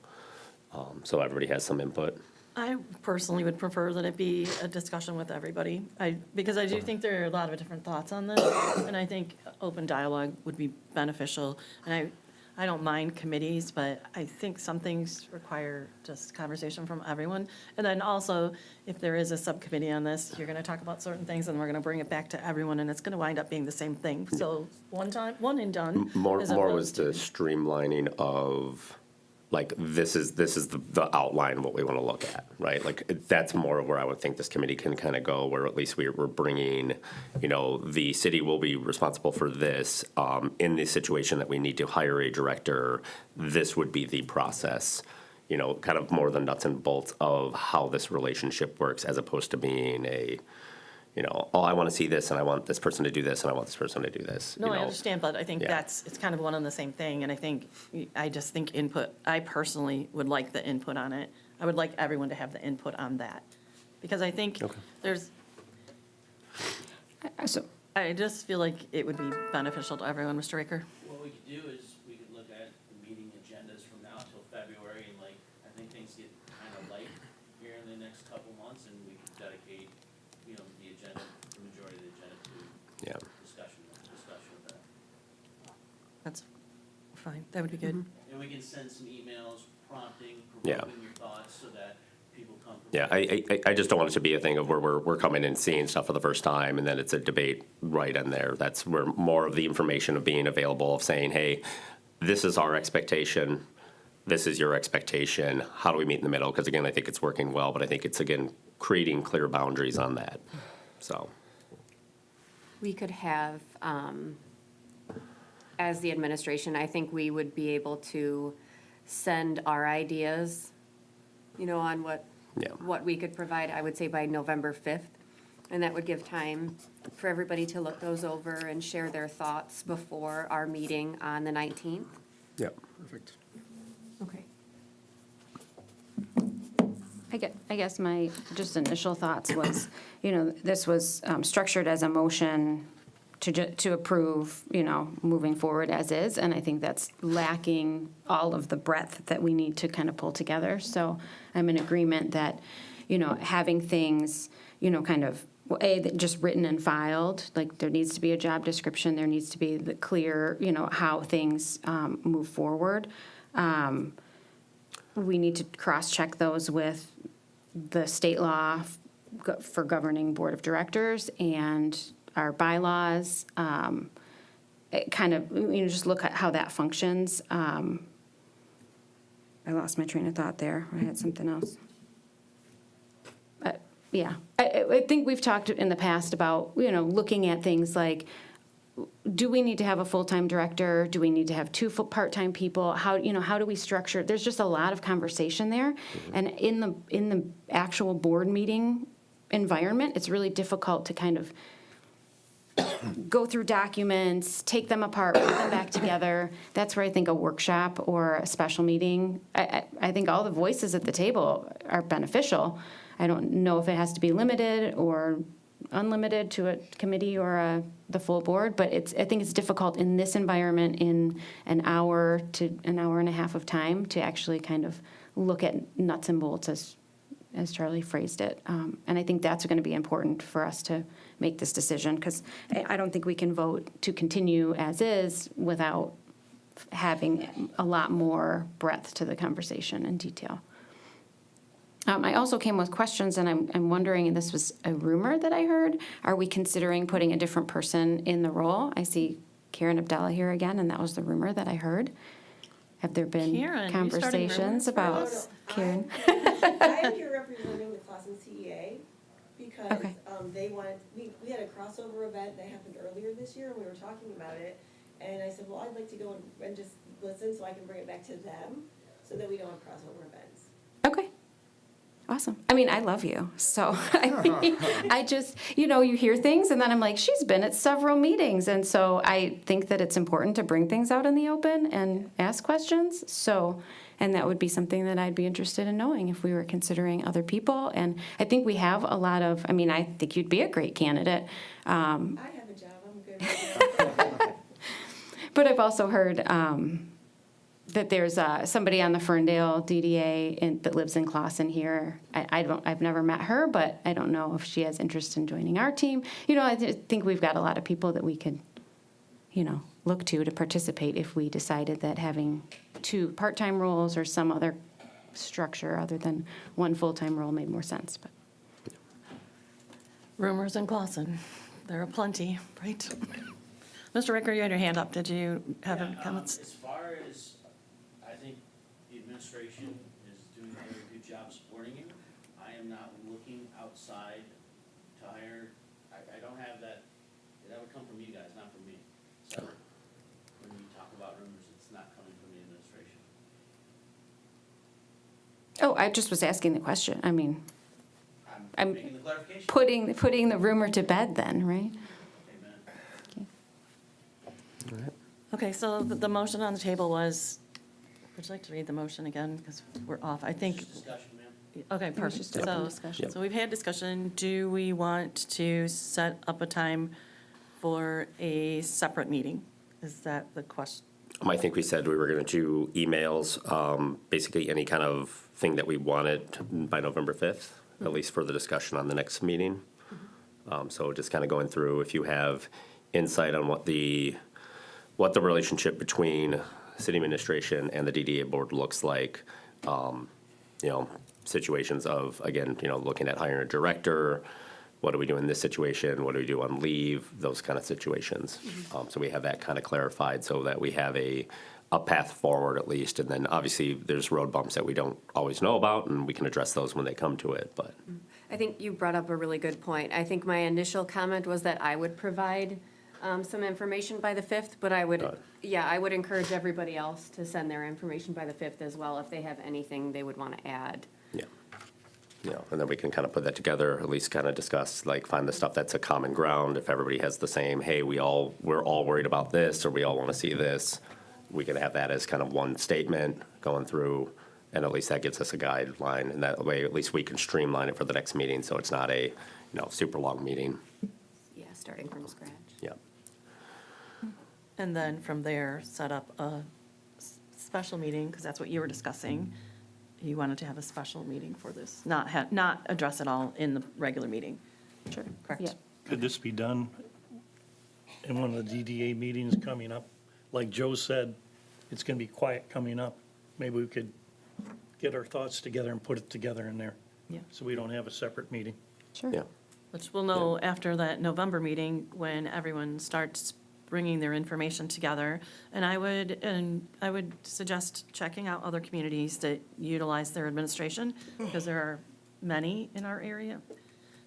So everybody has some input. I personally would prefer that it be a discussion with everybody. Because I do think there are a lot of different thoughts on this, and I think open dialogue would be beneficial. And I don't mind committees, but I think some things require just conversation from everyone. And then also, if there is a subcommittee on this, you're gonna talk about certain things, and we're gonna bring it back to everyone, and it's gonna wind up being the same thing. So one and done. More as was opposed the to- streamlining of, like, this is the outline of what we want to look at, right? Like, that's more of where I would think this committee can kind of go, where at least we're bringing, the city will be responsible for this. In the situation that we need to hire a director, this would be the process, kind of more the nuts and bolts of how this relationship works, as opposed to being a, I want to see this, and I want this person to do this, and I want this person to do this. No, I understand, but I think Yeah. it's kind of one and the same thing, and I just think input, I personally would like the input on it. I would like everyone to have the input on that, because I think there's, So, I just feel like it would be beneficial to everyone, Mr. Raker. What we could do is, we could look at the meeting agendas from now till February, and like, I think wants, and we can dedicate, the agenda, the majority of the agenda to Yeah. discussion of that. That's fine, that would be good. And we can send some emails prompting, Yeah. provoking your thoughts so that people come. Yeah, I just don't want it to be a thing of where we're coming and seeing stuff for the first time, and then it's a debate right in there. That's where more of the information of being available, of saying, hey, this is our expectation, this is your expectation, how do we meet in the middle? Because again, I think it's working well, but I think it's, again, creating clear boundaries on that, so. We could have, as the administration, I think we would be able to send our ideas, on Yeah. what we could provide, I would say by November 5th. And that would give time for everybody to look those over and share their thoughts before our meeting on the 19th. Yep. Perfect. Okay. I guess my just initial thoughts was, this was structured as a motion to approve, moving forward as is, and I think that's lacking all of the breadth that we need to kind of pull together. So I'm in agreement that, having things, kind of, just written and filed, like there needs to be a job description, there needs to be the clear, how things move forward. We need to cross-check those with the state law for governing board of directors and our bylaws. It kind of, just look at how that functions. I lost my train of thought there. I had something else. But, yeah, I think we've talked in the past about, looking at things like, do we need to have a full-time director? Do we need to have two part-time people? How do we structure? There's just a lot of conversation there. And in the actual board meeting environment, it's really difficult to kind of go through documents, take them apart, put them back together. That's where I think a workshop or a special meeting, I think all the voices at the table are beneficial. I don't know if it has to be limited or unlimited to a committee or the full board, but I think it's difficult in this environment in an hour to an hour and a half of time to actually kind of look at nuts and bolts, as Charlie phrased it. And I think that's going to be important for us to make this decision, because I don't think we can vote to continue as is without having a lot more breadth to the conversation and detail. I also came with questions, and I'm wondering, and this was a rumor that I heard, are we considering putting a different person in the role? I see Karen Abdallah here again, and that was the rumor that I heard. Have there been Karen, you starting conversations rumors for about us? Karen? I'm here representing the Clausen CEA because Okay. they wanted, we had a crossover event that happened earlier this year, and we were talking about it. And I said, well, I'd like to go and just listen so I can bring it back to them so that we don't have crossover events. Okay. Awesome. I mean, I love you. So I just, you hear things and then I'm like, she's been at several meetings. And so I think that it's important to bring things out in the open and ask questions. So, and that would be something that I'd be interested in knowing if we were considering other people. And I think we have a lot of, I think you'd be a great candidate. I have a job, I'm good. But I've also heard that there's somebody on the Ferndale DDA that lives in Clausen here. I've never met her, but I don't know if she has interest in joining our team. I think we've got a lot of people that we could, look to participate if we decided that having two part-time roles or some other structure other than one full-time role made more sense. But Rumors in Clausen, there are plenty, right? Mr. Ricker, you had your hand up. Did you have any comments? As far as, I think the administration is doing a very good job supporting you. I am not looking outside to hire, I don't have that, that would come from you guys, not from me. So when you talk about rumors, it's not coming from the administration. Oh, I just was asking the question. I'm I'm making the clarification. putting the rumor to bed then, right? Amen. Okay, so the motion on the table was, would you like to read the motion again? Because we're off. I think, Just discussion, ma'am. okay, perfect. just open discussion. So we've had discussion. Do we want to set up a time for a separate meeting? Is that the question? I think we said we were going to do emails, basically any kind of thing that we wanted by November 5th. at least for the discussion on the next meeting. So just kind of going through, if you have insight on what the relationship between city administration and the DDA board looks like, situations of, again, looking at hiring a director, what do we do in this situation, what do we do on leave, those kind of situations. So we have that kind of clarified so that we have a path forward at least, and then obviously there's road bumps that we don't always know about, and we can address those when they come to it, but. I think you brought up a really good point. I think my initial comment was that I would provide some information by the 5th, but I would encourage everybody else to send their information by the 5th as well if they have anything they would want to add. Yeah. And then we can kind of put that together, at least kind of discuss, like, find the stuff that's a common ground. If everybody has the same, hey, we're all worried about this, or we all want to see this, we can have that as kind of one statement going through, and at least that gives us a guideline, and that way at least we can streamline it for the next meeting, so it's not a, super long meeting. Yeah, starting from scratch. Yeah. And then from there, set up a special meeting, because that's what you were discussing. You wanted to have a special meeting for this, not address it all in the regular meeting. Sure. Correct? Yeah. Could this be done in one of the DDA meetings coming up? Like Joe said, it's going to be quiet coming up. Maybe we could get our thoughts together and put it together in there. Yeah. So we don't have a separpe meeting. Sure. Yeah. Which we'll know after that November meeting, when everyone starts bringing their information together. And I would suggest checking out other communities that utilize their administration, because there are many in our area,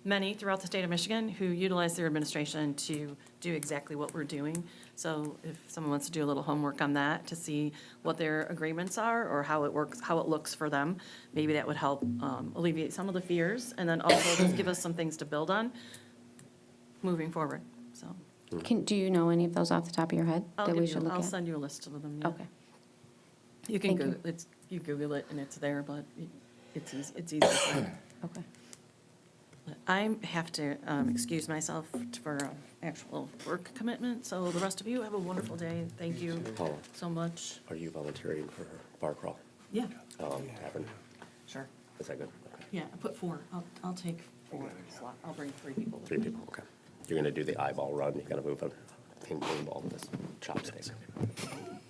many throughout the state of Michigan, who utilize their administration to do exactly what we're doing. So if someone wants to do a little homework on that to see what their agreements are or how it works, how it looks for them, maybe that would help alleviate some of the fears, and then also just give us some things to build on moving forward, so. Do you know any of those off the top of your head that we should look I'll at? send you a list of them, yeah. Okay. You can Thank you. Google, you Google it and it's there, but it's easy to find. Okay. But I have to excuse myself for an actual work commitment, so the rest of you have a wonderful day. Thank you Paula, so much. are you volunteering for bar crawl? Yeah, Tavern? sure. Is that good? Okay. Yeah, I put 4. I'll take 4 slot. I'll bring 3 people. 3 people, okay. You're gonna do the eyeball run, you gotta move a ping pong ball with this chopstick.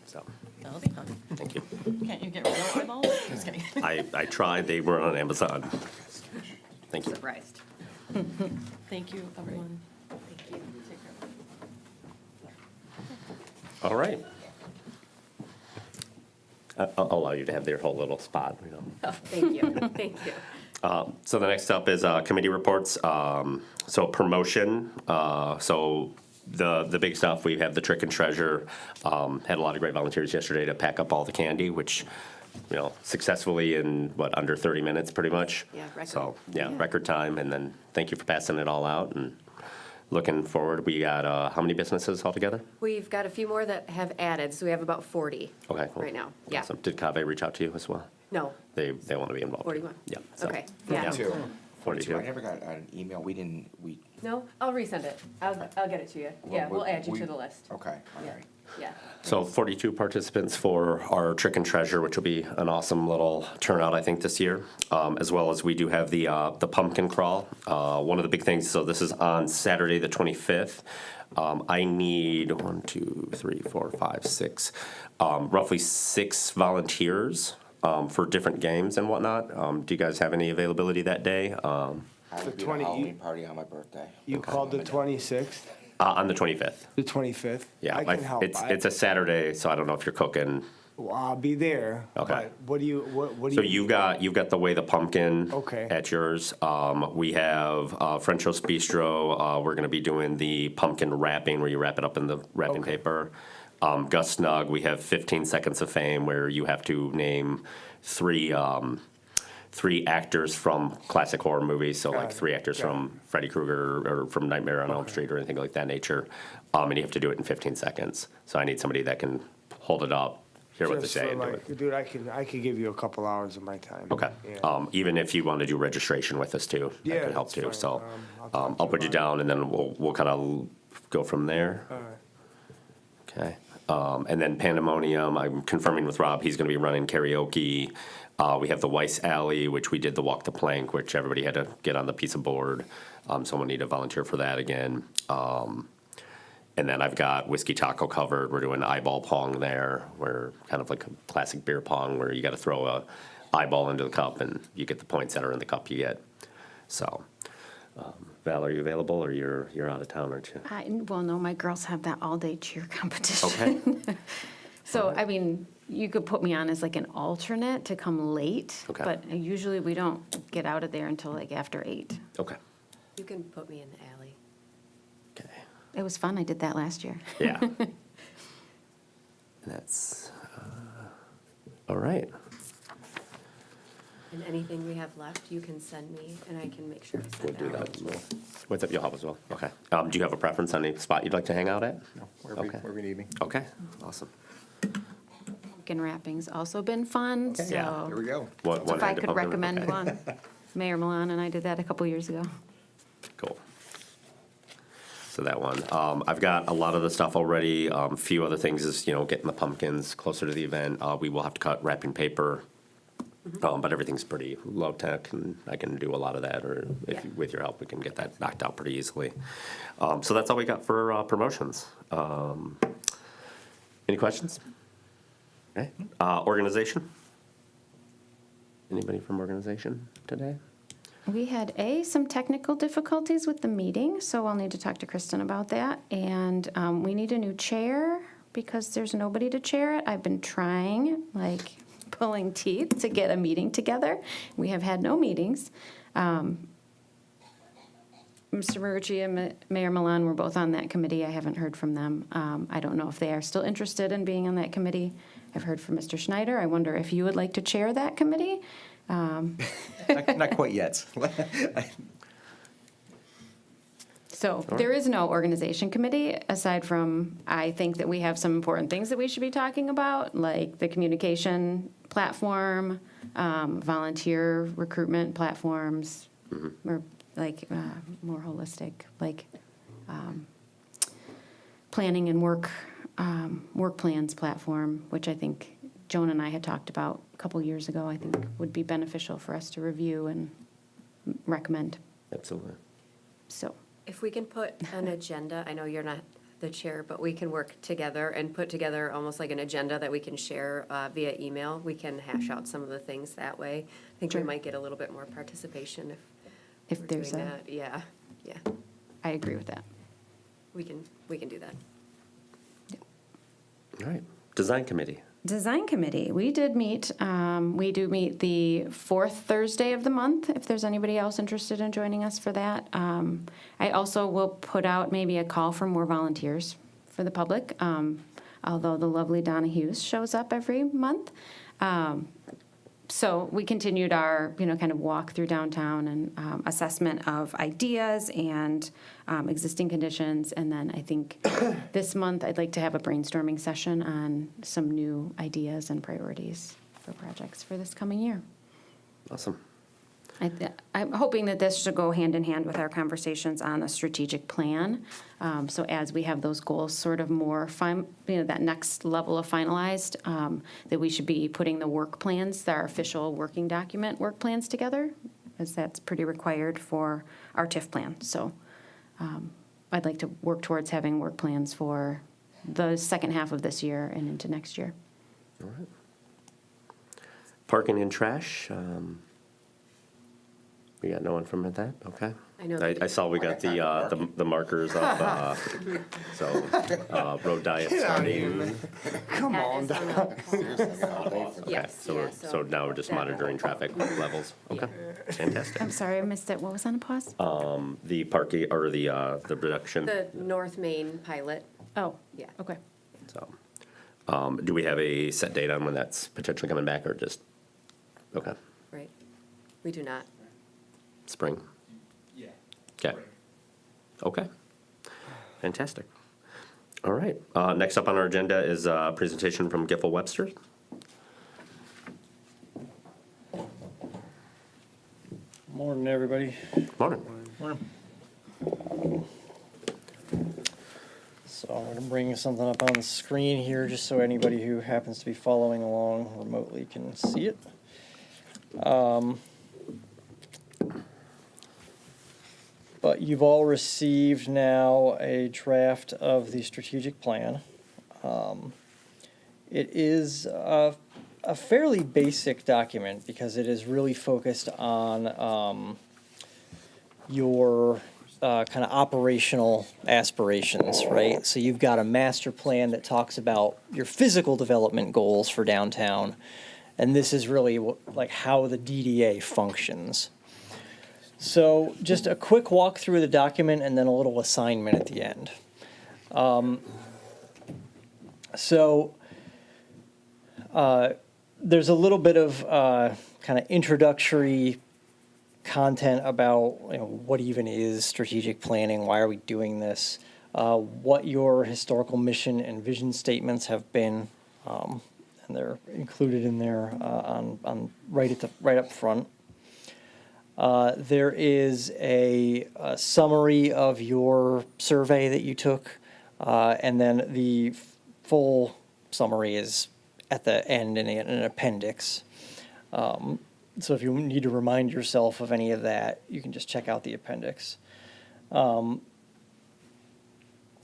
So, That'll be fun. thank you. Can't you get real eyeballs? Just kidding. I tried, they were on Amazon. Thank you. Surprised. Thank you, everyone. Thank you. Take care. All right. I'll allow you to have their whole little spot, Oh, thank you, thank you. So the next up is committee reports. So promotion, so the big stuff, we have the trick and treasure. Had a lot of great volunteers yesterday to pack up all the candy, which, successfully in, under 30 minutes, pretty much? Yeah, record. So, yeah, record time, and then thank you for passing it all out, and looking forward, we got, how many businesses altogether? We've got a few more that have added, so we have about 40 Okay, cool. right now. Yeah. Awesome. Did Cave reach out to you as well? No, They want to be involved. 41. Yeah. so- Okay, yeah. 42. 42. I never got an email, we, No, I'll resend it. I'll get it to you. Yeah, we'll add you to the list. okay, all Yeah, right. yeah. So 42 participants for our Trick and Treasure, which will be an awesome little turnout, I think, this year. As well as we do have the pumpkin crawl. One of the big things, so this is on Saturday, the 25th. I need 1, 2, 3, 4, 5, 6, roughly 6 volunteers for different games and whatnot. Do you guys have any availability that day? I would be at a 20 Halloween party on my birthday. You called the 26th, On the 25th. the 25th? Yeah, I can help. it's a Saturday, so I don't know if you're cooking. Well, I'll be there. Okay. But what do you? So you've got the Way the Pumpkin Okay. at yours. We have French Roast Bistro. We're going to be doing the pumpkin wrapping, where you wrap it up in the wrapping Okay. paper. Gus Snug, we have 15 Seconds of Fame, where you have to name three actors from classic horror movies. So like it, 3 actors got from Freddy Krueger or from Nightmare on Elm Street or anything like that nature. And you have to do it in 15 seconds. So I need somebody that can hold it up, hear what they Just say, for and do like, it. dude, I could give you a couple hours of my time. Okay. Yeah. Even if you want to do registration with us too, that Yeah, can help that's too. fine. So I'll talk to I'll you put you about down, and then we'll kind of go from there. All right. Okay. And then Pandemonium, I'm confirming with Rob, he's going to be running karaoke. We have the Weiss Alley, which we did the walk the plank, which everybody had to get on the piece of board. Someone need to volunteer for that again. And then I've got Whiskey Taco covered. We're doing eyeball pong there. We're kind of like a classic beer pong where you got to throw a eyeball into the cup and you get the points that are in the cup you get. So, Val, are you available or you're out of town, aren't you? Well, no, my girls have that all-day cheer competition. Okay. So, I mean, you could put me on as like an alternate to come late. Okay. But usually we don't get out of there until like after 8. Okay. You can put me in the alley. Okay. It was fun. I did that last year. Yeah. And that's, all right. And anything we have left, you can send me, and I can make sure I We'll send do out. that. What's up, you'll help as well? Okay. Do you have a preference on any spot you'd like to hang out at? No, Okay. wherever you need me. Okay, awesome. Pumpkin wrapping's also been fun, so. Yeah. Here we go. One If I hand to could pumpkin, recommend okay. one. Mayor Milan and I did that a couple years ago. Cool. So that one. I've got a lot of the stuff already. A few other things is, getting the pumpkins closer to the event. We will have to cut wrapping paper. But everything's pretty low tech and I can do a lot of that, or if Yeah. with your help, we can get that knocked out pretty easily. So that's all we got for promotions. Any questions? Okay. Organization? Anybody from organization today? We had some technical difficulties with the meeting, so I'll need to talk to Kristen about that. And we need a new chair because there's nobody to chair it. I've been trying, like pulling teeth to get a meeting together. We have had no meetings. Mr. Marucci and Mayor Milan were both on that committee. I haven't heard from them. I don't know if they are still interested in being on that committee. I've heard from Mr. Schneider. I wonder if you would like to chair that committee? Not quite yet. So there is no organization committee, aside from, I think that we have some important things that we should be talking about, like the communication platform, volunteer recruitment platforms, or like more holistic, like planning and work plans platform, which I think Joan and I had talked about a couple years ago, I think would be beneficial for us to review and recommend. Absolutely. So. If we can put an agenda, I know you're not the chair, but we can work together and put together almost like an agenda that we can share via email. We can hash out some of the things that way. I think we Sure. might get a little bit more participation If we're there's doing a- that. Yeah, yeah, I agree with that. we can do that. All right. Design committee. Design committee, we did meet, we do meet the 4th Thursday of the month, if there's anybody else interested in joining us for that. I also will put out maybe a call for more volunteers for the public, although the lovely Donna Hughes shows up every month. So we continued our, kind of walk through downtown and assessment of ideas and existing conditions. And then I think this month I'd like to have a brainstorming session on some new ideas and priorities for projects for this coming year. Awesome. I'm hoping that this should go hand in hand with our conversations on a strategic plan. So as we have those goals sort of more, that next level of finalized, that we should be putting the work plans, our official working document work plans together, as that's pretty required for our TIF plan. So I'd like to work towards having work plans for the second half of this year and into next year. All right. Parking and trash. We got no one from that? Okay. I know. I saw we got the markers up, so road diet starting. Come on. That is on a- Okay, Yes, so yeah, so now we're just that will monitoring go. traffic levels. Okay, fantastic. I'm sorry, I missed it. What was on a pause? The parking, or the reduction, The North Main pilot, Oh, yeah. okay. so. Do we have a set date on when that's potentially coming back, or just, okay, Right. We do not. spring? Yeah. Okay. Okay. Fantastic. All right. Next up on our agenda is a presentation from Giffel Webster. Morning, everybody. Morning. So I'm going to bring something up on the screen here just so anybody who happens to be following along remotely can see it. But you've all received now a draft of the strategic plan. It is a fairly basic document because it is really focused on your kind of operational aspirations, right? So you've got a master plan that talks about your physical development goals for downtown, and this is really like how the DDA functions. So just a quick walk through the document and then a little assignment at the end. There's a little bit of kind of introductory content about what even is strategic planning, why are we doing this, what your historical mission and vision statements have been, and they're included in there on right up front. There is a summary of your survey that you took, and then the full summary is at the end in an appendix. So if you need to remind yourself of any of that, you can just check out the appendix. And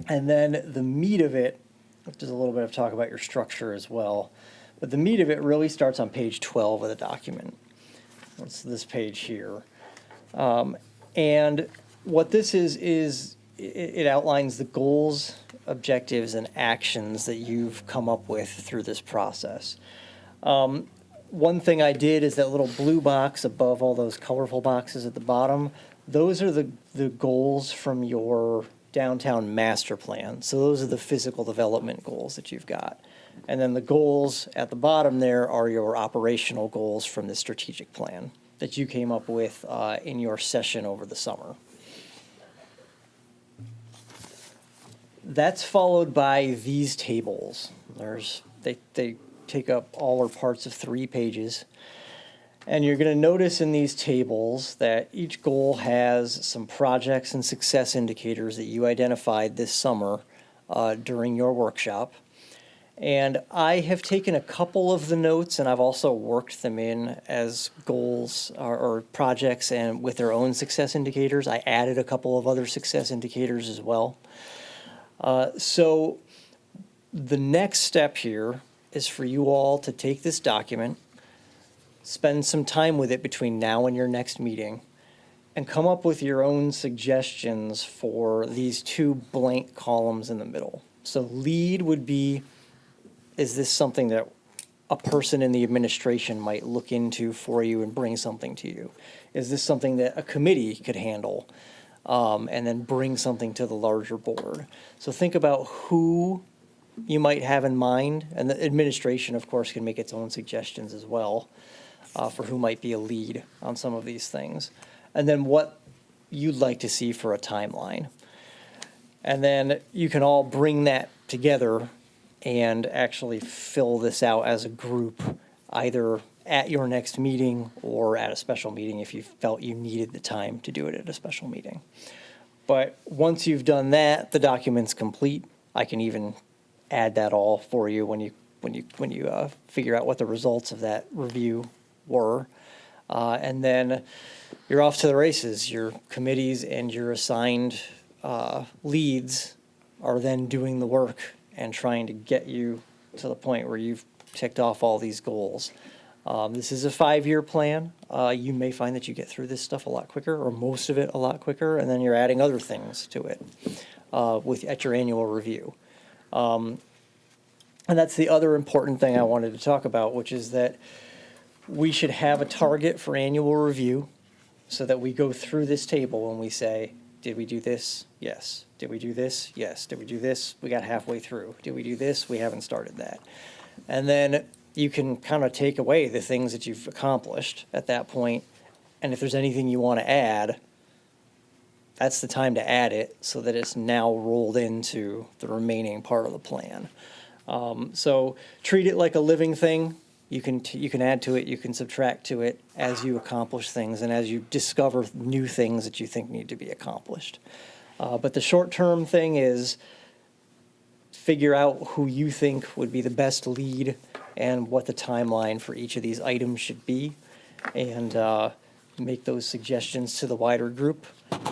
then the meat of it, which is a little bit of talk about your structure as well, but the meat of it really starts on page 12 of the document. It's this page here. And what this is it outlines the goals, objectives, and actions that you've come up with through this process. One thing I did is that little blue box above all those colorful boxes at the bottom, those are the goals from your downtown master plan. So those are the physical development goals that you've got. And then the goals at the bottom there are your operational goals from the strategic plan that you came up with in your session over the summer. That's followed by these tables. They take up all or parts of 3 pages. And you're going to notice in these tables that each goal has some projects and success indicators that you identified this summer during your workshop. And I have taken a couple of the notes and I've also worked them in as goals or projects and with their own success indicators. I added a couple of other success indicators as well. So the next step here is for you all to take this document, spend some time with it between now and your next meeting, and come up with your own suggestions for these 2 blank columns in the middle. So lead would be, is this something that a person in the administration might look into for you and bring something to you? Is this something that a committee could handle and then bring something to the larger board? So think about who you might have in mind, and the administration, of course, can make its own suggestions as well for who might be a lead on some of these things. And then what you'd like to see for a timeline. And then you can all bring that together and actually fill this out as a group, either at your next meeting or at a special meeting if you felt you needed the time to do it at a special meeting. But once you've done that, the document's complete. I can even add that all for you when you figure out what the results of that review were. And then you're off to the races. Your committees and your assigned leads are then doing the work and trying to get you to the point where you've ticked off all these goals. This is a 5-year plan. You may find that you get through this stuff a lot quicker, or most of it a lot quicker, and then you're adding other things to it at your annual review. And that's the other important thing I wanted to talk about, which is that we should have a target for annual review so that we go through this table and we say, did we do this? Yes. Did we do this? Yes. Did we do this? We got halfway through. Did we do this? We haven't started that. And then you can kind of take away the things that you've accomplished at that point. And if there's anything you want to add, that's the time to add it so that it's now rolled into the remaining part of the plan. So treat it like a living thing. You can add to it, you can subtract to it as you accomplish things and as you discover new things that you think need to be accomplished. But the short-term thing is figure out who you think would be the best lead and what the timeline for each of these items should be. and make those suggestions to the wider group.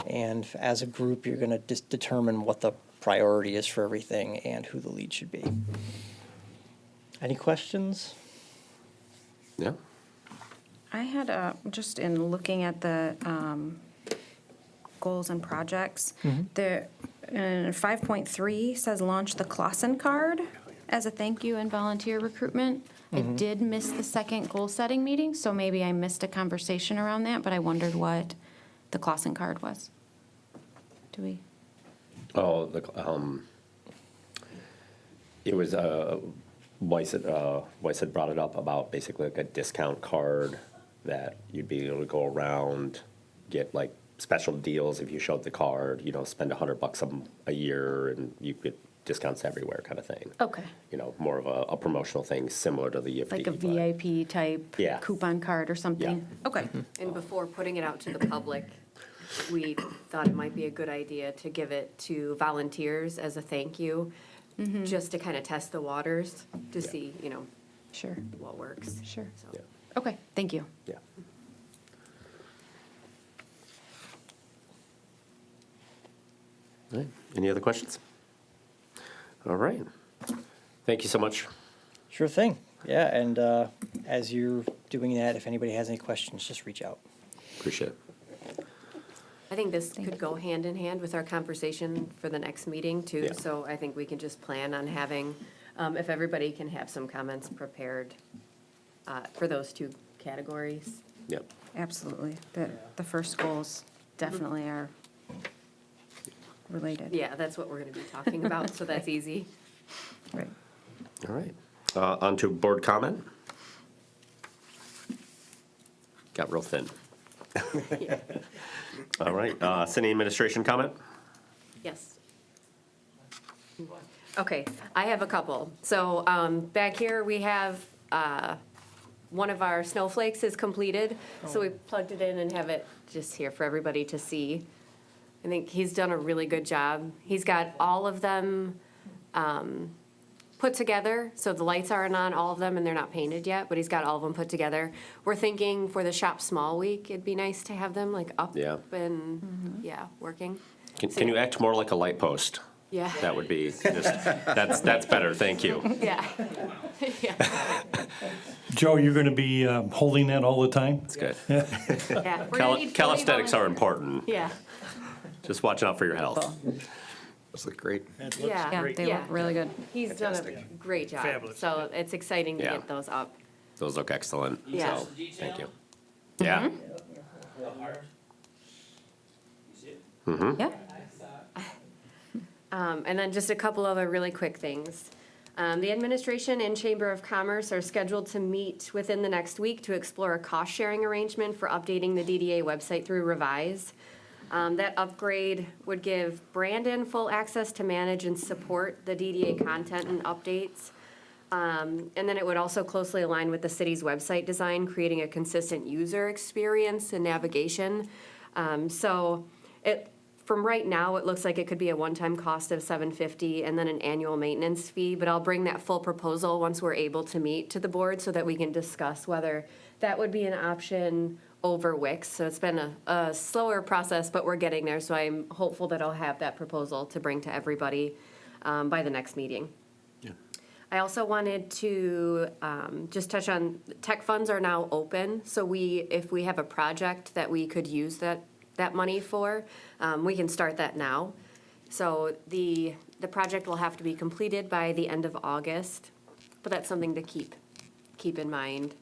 And as a group, you're going to just determine what the priority is for everything and who the lead should be. Any questions? Yeah. I had just in looking at the goals and projects, there, 5.3 says launch the Clausen card as a thank you and volunteer recruitment. I did miss the second goal-setting meeting, so maybe I missed a conversation around that, but I wondered what the Clausen card was. Do we? Oh, it was, Weiss had brought it up about basically like a discount card that you'd be able to go around, get like special deals if you showed the card, you know, spend $100 a year and you get discounts everywhere kind of thing. Okay. You know, more of a promotional thing similar to the EFD. Like a but- VIP type Yeah. coupon card or something? Yeah. Okay. And before putting it out to the public, we thought it might be a good idea to give it to volunteers as a thank you, just to kind of test the waters, to see, you know, Sure, what works. sure. So, Yeah. Okay, thank you. Yeah. All right. Any other questions? All right. Thank you so much. Sure thing. Yeah, and as you're doing that, if anybody has any questions, just reach out. Appreciate it. I think this could go hand in hand with our conversation for the next meeting too. Yeah. So I think we can just plan on having, if everybody can have some comments prepared for those two categories. Yep. Absolutely. The first goals definitely are related. Yeah, that's what we're gonna be talking about, so that's easy. Right. All right. On to board comment. Got real thin. All right. City administration comment? Yes. Okay, I have a couple. So back here, we have, one of our snowflakes is completed, so we plugged it in and have it just here for everybody to see. I think he's done a really good job. He's got all of them put together, so the lights aren't on all of them and they're not painted yet, but he's got all of them put together. We're thinking for the Shop Small Week, it'd be nice to have them like up Yeah. and, yeah, working. Can you act more like a light post? Yeah. That would be just, that's better. Thank you. Yeah. Yeah. Joe, you're going to be holding that all the time? That's good. Yeah. We're gonna need 40 Calisthenics are volunteers. important. Yeah. Just watching out for your health. Those look great. That Yeah. looks Yeah, great. they look really good. He's done a great job. Fabulous. So it's exciting to Yeah. get those up. Those look excellent. Yeah. So, thank you. Yeah. The art. You see it? Yeah. And then just a couple other really quick things. The administration and Chamber of Commerce are scheduled to meet within the next week to explore a cost-sharing arrangement for updating the DDA website through Revise. That upgrade would give Brandon full access to manage and support the DDA content and updates. And then it would also closely align with the city's website design, creating a consistent user experience and navigation. So from right now, it looks like it could be a one-time cost of $750 and then an annual maintenance fee, but I'll bring that full proposal once we're able to meet to the board so that we can discuss whether that would be an option over Wix. So it's been a slower process, but we're getting there, so I'm hopeful that I'll have that proposal to bring to everybody by the next meeting. I also wanted to just touch on, tech funds are now open, so if we have a project that we could use that money for, we can start that now. So the project will have to be completed by the end of August, but that's something to keep in mind.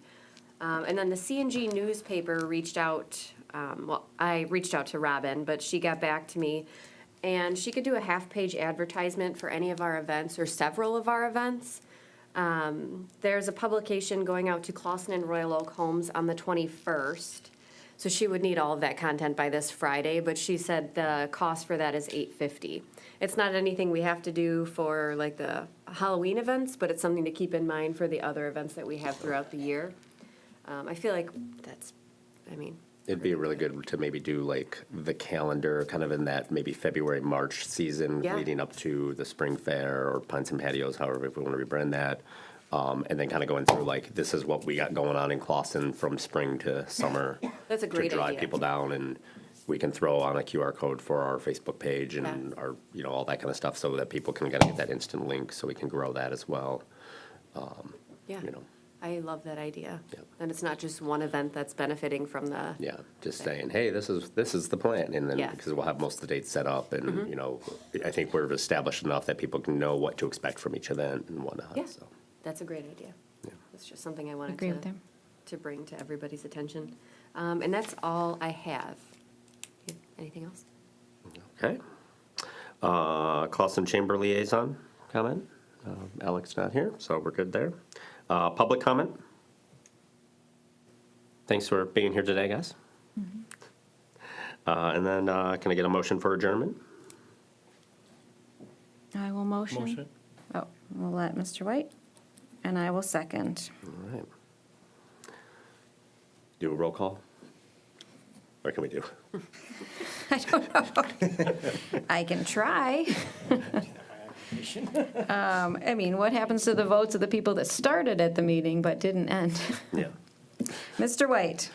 And then the CNG newspaper reached out, I reached out to Robin, but she got back to me, and she could do a half-page advertisement for any of our events or several of our events. There's a publication going out to Clausen and Royal Oak Homes on the 21st. So she would need all of that content by this Friday, but she said the cost for that is $850. It's not anything we have to do for like the Halloween events, but it's something to keep in mind for the other events that we have throughout the year. I feel like It'd be really good to maybe do like the calendar kind of in that maybe February, March season Yeah. leading up to the spring fair or Pines and Patios, however, if we want to rebrand that. And then kind of going through like, this is what we got going on in Clawson from spring to summer. That's a great To drive idea. people down, and we can throw on a QR code for our Facebook page and Yeah. our, all that kind of stuff so that people can kind of get that instant link, so we can grow that as well. Yeah, You know. I love that idea. Yep. And it's not just one event that's benefiting from the, Yeah, just saying, hey, this is the plan, and then, Yeah. because we'll have most of the dates set up, and, I think we're established enough that people can know what to expect from each event and whatnot, Yeah. so. that's a great idea. Yeah. It's just something I wanted Agree with him. to bring to everybody's attention. And that's all I have. Yeah, anything else? Okay. Clawson Chamber Liaison comment. Alex not here, so we're good there. Public comment. Thanks for being here today, guys. And then can I get a motion for adjournment? I will motion. Motion? Oh, we'll let Mr. White, and I will second. All right. Do a roll call? What can we do? I don't know. I can try. I mean, what happens to the votes of the people that started at the meeting but didn't end? Yeah. Mr. White,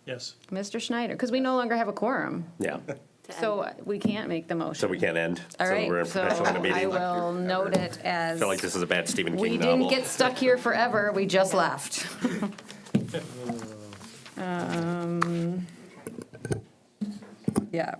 Yes. Mr. Schneider, because we no longer have a quorum, Yeah. so we can't make the motion. So we can't end? All So we're right, so perpetually in a I meeting? will note it I as, feel like this is a bad Stephen we King didn't novel. get stuck here forever, we just left. Yeah.